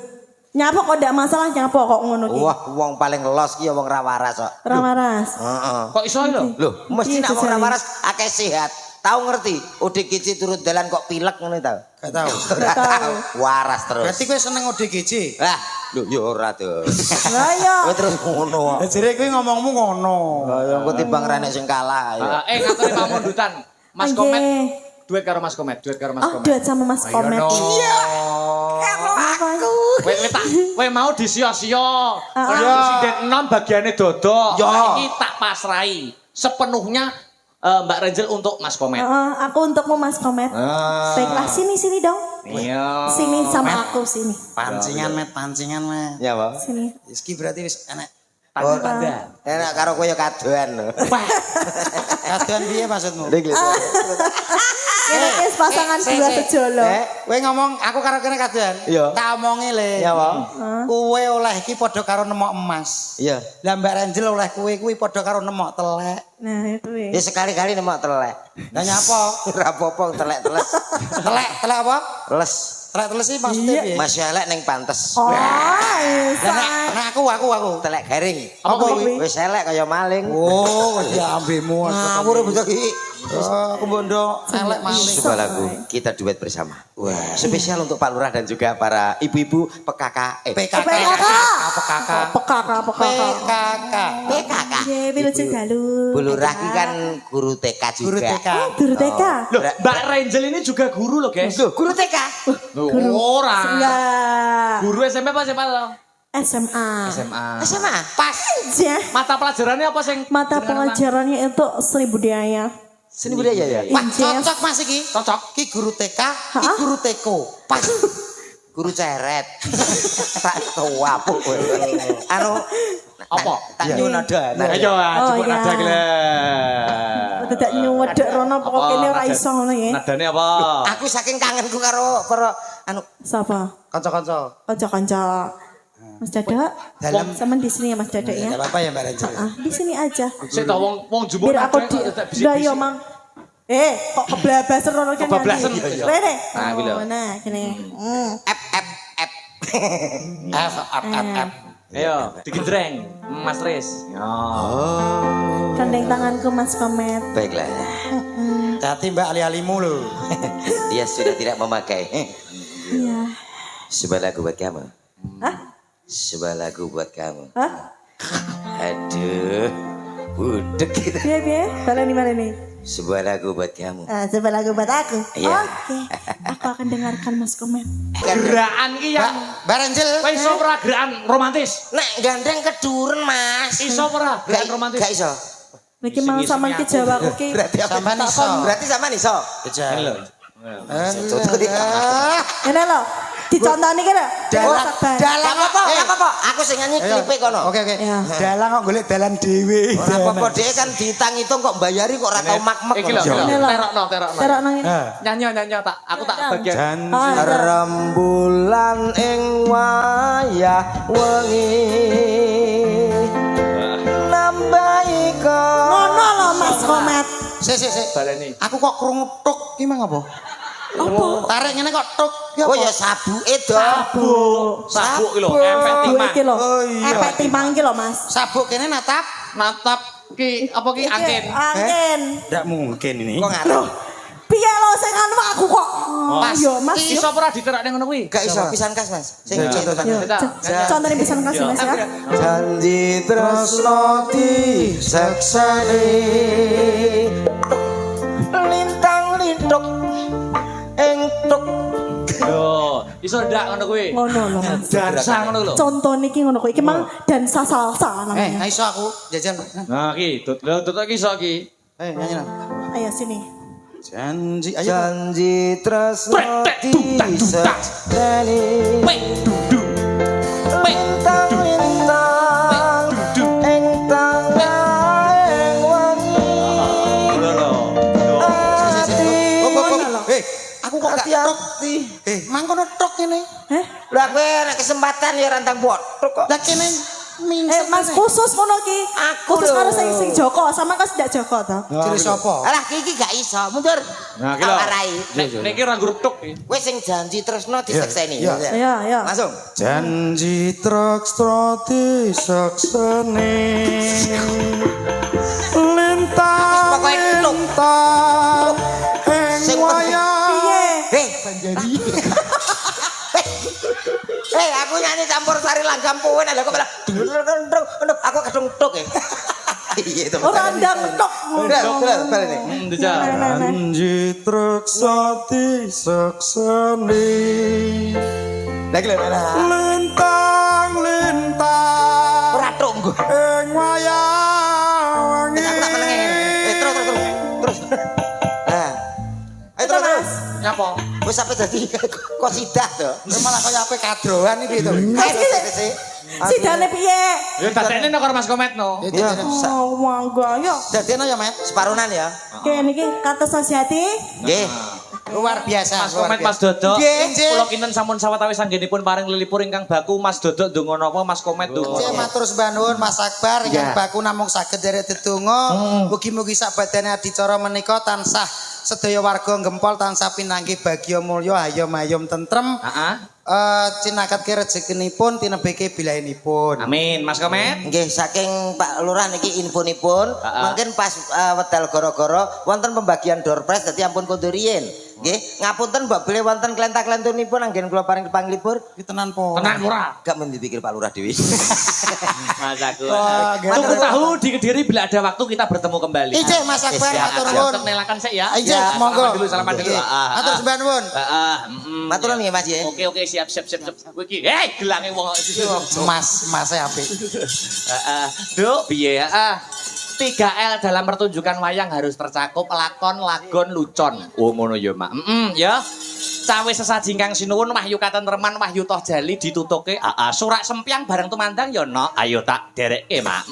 nyapa kok ndak masalah nyapa kok ngono ki? Wah, wong paling los ki ya wong ra waras kok. Ra waras. Heeh. Kok iso lho? Loh, mesti Iya, nek wong ra jejane. waras akeh sehat. Tahu ngerti? Udik kici turut dalan kok pilek ngono tau. Gak tahu. Ora tahu. Waras terus. Berarti kowe seneng ODGJ. Lah, lho ya ora tuh. Lah iya. Kowe terus ngono. Lah jere kowe ngomongmu ngono. Ya engko timbang renek sing kalah ya. Ngaturi pamundutan. Mas Nggih. Komet. Duet karo Mas Komet, duet karo Mas Oh, Komet. duet sama Mas Komet. Iya. Kowe mau disia-sia. Presiden 6 bagiane dodok. Ya. Saiki tak pasrai sepenuhnya Mbak Renjel untuk Mas Komet. Aku untukmu Mas Komet. Baiklah sini dong. Iya. Sini sama aku sini. Pancingan met. Ya, Pak. Sini. Iki berarti wis enak. Tanda-tanda. Enak karo kowe ya kadoan lho. Kadoan piye maksudmu? Ini wis pasangan dua sejolo. Kowe ngomong aku karo kene kadoan. Iya. Tak omongi le. Ya, Pak. Kowe oleh iki padha karo nemok emas. Iya. Lah Mbak Renjel oleh kowe kuwi padha karo nemok telek. Nah, itu Ya sekali-kali nemok telek. Lah nyapa? Ora apa-apa telek-teles. Telek apa? Les. Telek teles iki maksudnya piye? Masih elek ning pantes. Oh, Lah iya. nek aku. Telek garing. Apa kuwi? Wis elek kaya maling. Oh, ya ambemu. Ngawur betul iki. Aku bondo elek maling. Sebuah lagu kita duet bersama. Wah, spesial untuk Pak Lurah dan juga para ibu-ibu PKK. PKK. PKK. PKK. Pekak. PKK. PKK. Nggih, wilujeng dalu. Bu Lurah iki kan guru TK juga. Guru TK. Guru TK. Loh, Mbak Renjel ini juga guru loh, guys. Loh, guru TK. Loh, ora. Enggak. Guru SMP apa SMA lo? SMA. SMA. SMA. Pas. Aja. Mata pelajarannya apa sing? Mata pelajarannya itu seni budaya. Seni budaya ya. Wah, Injes. cocok Mas iki. Cocok. Ki guru TK, ki guru TK. Pas. Guru ceret. Tak tua apa kowe. Anu Apa? Tak nyun ada. Ayo, jebuk iya. nada gila. Tidak nyuwedek rono pokoknya kene ora iso ngono ya. Nadane apa? Aku saking kangenku karo anu Sapa? Kanca-kanca. Kanca-kanca. Mas Dodok. Dalam Sama di sini ya Mas Dodok ya. enggak apa-apa ya Mbak Renjel. Di sini aja. Sik to wong jumbo Biar aku nada di kok tak Lah bisik-bisik. yo Mang. Kok keblabasan rono kene. Kebablasan, nanti. iya. Rene. Nah, kuwi lho. Nah, kene. F. F. Ayo, digendreng Mas Riz. Ya. Gandeng tanganku Mas Komet. Baiklah. Hati Mbak ali-alimu lho. Dia sudah tidak memakai. Iya. Sebuah lagu buat kamu. Hah? Sebuah lagu buat kamu. Hah? Aduh. Budek kita. Piye? Baleni. Sebuah lagu buat kamu. Coba lagu buat aku. Iya. Oke. Aku akan dengarkan Mas Komet. Gerakan ki yang Baranjel. kowe iso ora gerakan romantis? Nek gandeng keduren, Mas. Iso ora gerakan romantis? Gak iso. Niki mau sampean ki Jawa aku ki. Berarti apa? Sampean iso. Berarti sampean iso. Kejar. Ini lho. Contoh dia. Ngene lho. Dicontoni ki lho. Dalang. Gak apa-apa. Aku sing nyanyi klipe kono. Oke. Iya. Dalang kok golek dalan dhewe. Ora apa-apa dhewe kan ditang-hitung kok bayari kok ora tau mak-mak. Iki lho, Ini lho. terokno. Terokno ngene. Nyanyi tak aku tak bagian. Janji. Rembulan ing wayah wengi nambahi Ngono lho Mas Komet. Sik. Baleni. Aku kok krungu tuk ki mang apa? Apa? Tarik ngene kok tuk. Ya Oh apa? ya sabuke do. Sabuk ki lho, efek Duwe timah. iki lho. Oh, iya. Efek timang iki lho Mas. Sabuk kene natap. Natap ki apa ki angin. Angin. Ndak mungkin ini. Kok ngaruh? Piye lho sing anu aku kok. Pas. Yo Mas. Ki iso ora diterakne ngono kuwi? Gak iso pisan kas Mas. Sing contoh. Yo, contohnya bisa kasih Mas ya. Janji tresno disekseni lintang lintuk ing tuk. Yo, iso ndak ngono kuwi? Ngono lho Mas. Dansa ngono lho. Contoh niki ngono kuwi. Iki mang dansa salsa namanya. Iso aku jajan. Nah, ki, tutuk ki iso ki. Nyanyi nang. Ayo sini. Janji, ayo. Janji tresno disekseni lintang lintang ing tangahing wengi. Ngono lho. Aku kok gak tuk. Mangkono tuk kene. Lah kowe nek kesempatan ya rantang botok kok. Lah kene Mas khusus ngono ki. Aku Khusus lho. karo sing Joko, sama kan tidak Joko to. Ciri sapa? Alah iki gak iso, mundur. Nah, ki lho. Arai. Nek ki ora grup tuk ki. Kowe sing janji tresno disekseni. Iya. Ayo. Langsung. Janji tresno disekseni lintang Pokoke tuk. lintang Sing ing wayah. Piye? Hei, aku nyanyi campur sari langgam puwen lha kok malah aku kadung tuk ya. Iya itu. Ora ndang tok. Balik nih. Dijak. Janji tresno disekseni Lagi lho. lintang lintang Ora tuk nggo. ing wayah wengi. Aku tak menenge. Terus. Nah. Ayo terus. Nyapa? Wis sampe dadi kosidah to. Malah kaya ape kadroan iki to. Sidane piye? Ya dadekne nek karo Mas Komet no. Oh, mangga yo. Dadene ya, Met. Separunan ya. Kene iki kata sosiati. Nggih. Luar biasa. Mas Komet, Mas Dodok. Nggih. Kula kinten sampun sawetawis anggenipun paring lelipur ingkang baku. Mas Dodok ndonga napa, Mas Komet ndonga Cek napa. matur sembah nuwun Mas Akbar ingkang Ya. baku namung saged derek dedonga. Mugi-mugi sabadane adicara menika tansah sedaya warga Gempol tansah pinanggih bagya mulya hayom-hayom tentrem. Heeh. Cinaketke rezekinipun tinebeke bilahinipun. Amin, Mas Komet. Nggih, saking Pak Lurah niki infonipun, mungkin pas wedal goro-goro wonten pembagian door prize dadi ampun kondur riyin. Nggih, ngapunten mbok beli wonten klenta-klentunipun anggen kula paring panglipur. Iki tenan po. Tenan ora? Gak mendipikir Pak Lurah dewi. Mas aku. Wah, Tuku tahu di Kediri bila ada waktu kita bertemu kembali. Ije Mas Akbar Siap, matur siap. nuwun. Untuk nelakan saya ya. Ije monggo. Salaman dulu. Matur sembah nuwun. Matur nuwun nggih Mas ya. Oke, siap. Kowe iki, gelange wong Mas apik. Duk, piye ya? 3L dalam pertunjukan wayang harus tercakup lakon, lagon, lucon. Oh ngono ya, Mak. Ya. Cawe sesaji kang sinuwun wahyu katentreman wahyu toh jali ditutuke. Surak sempiang bareng tumandang ya, Nok. Ayo tak dereke, Mak.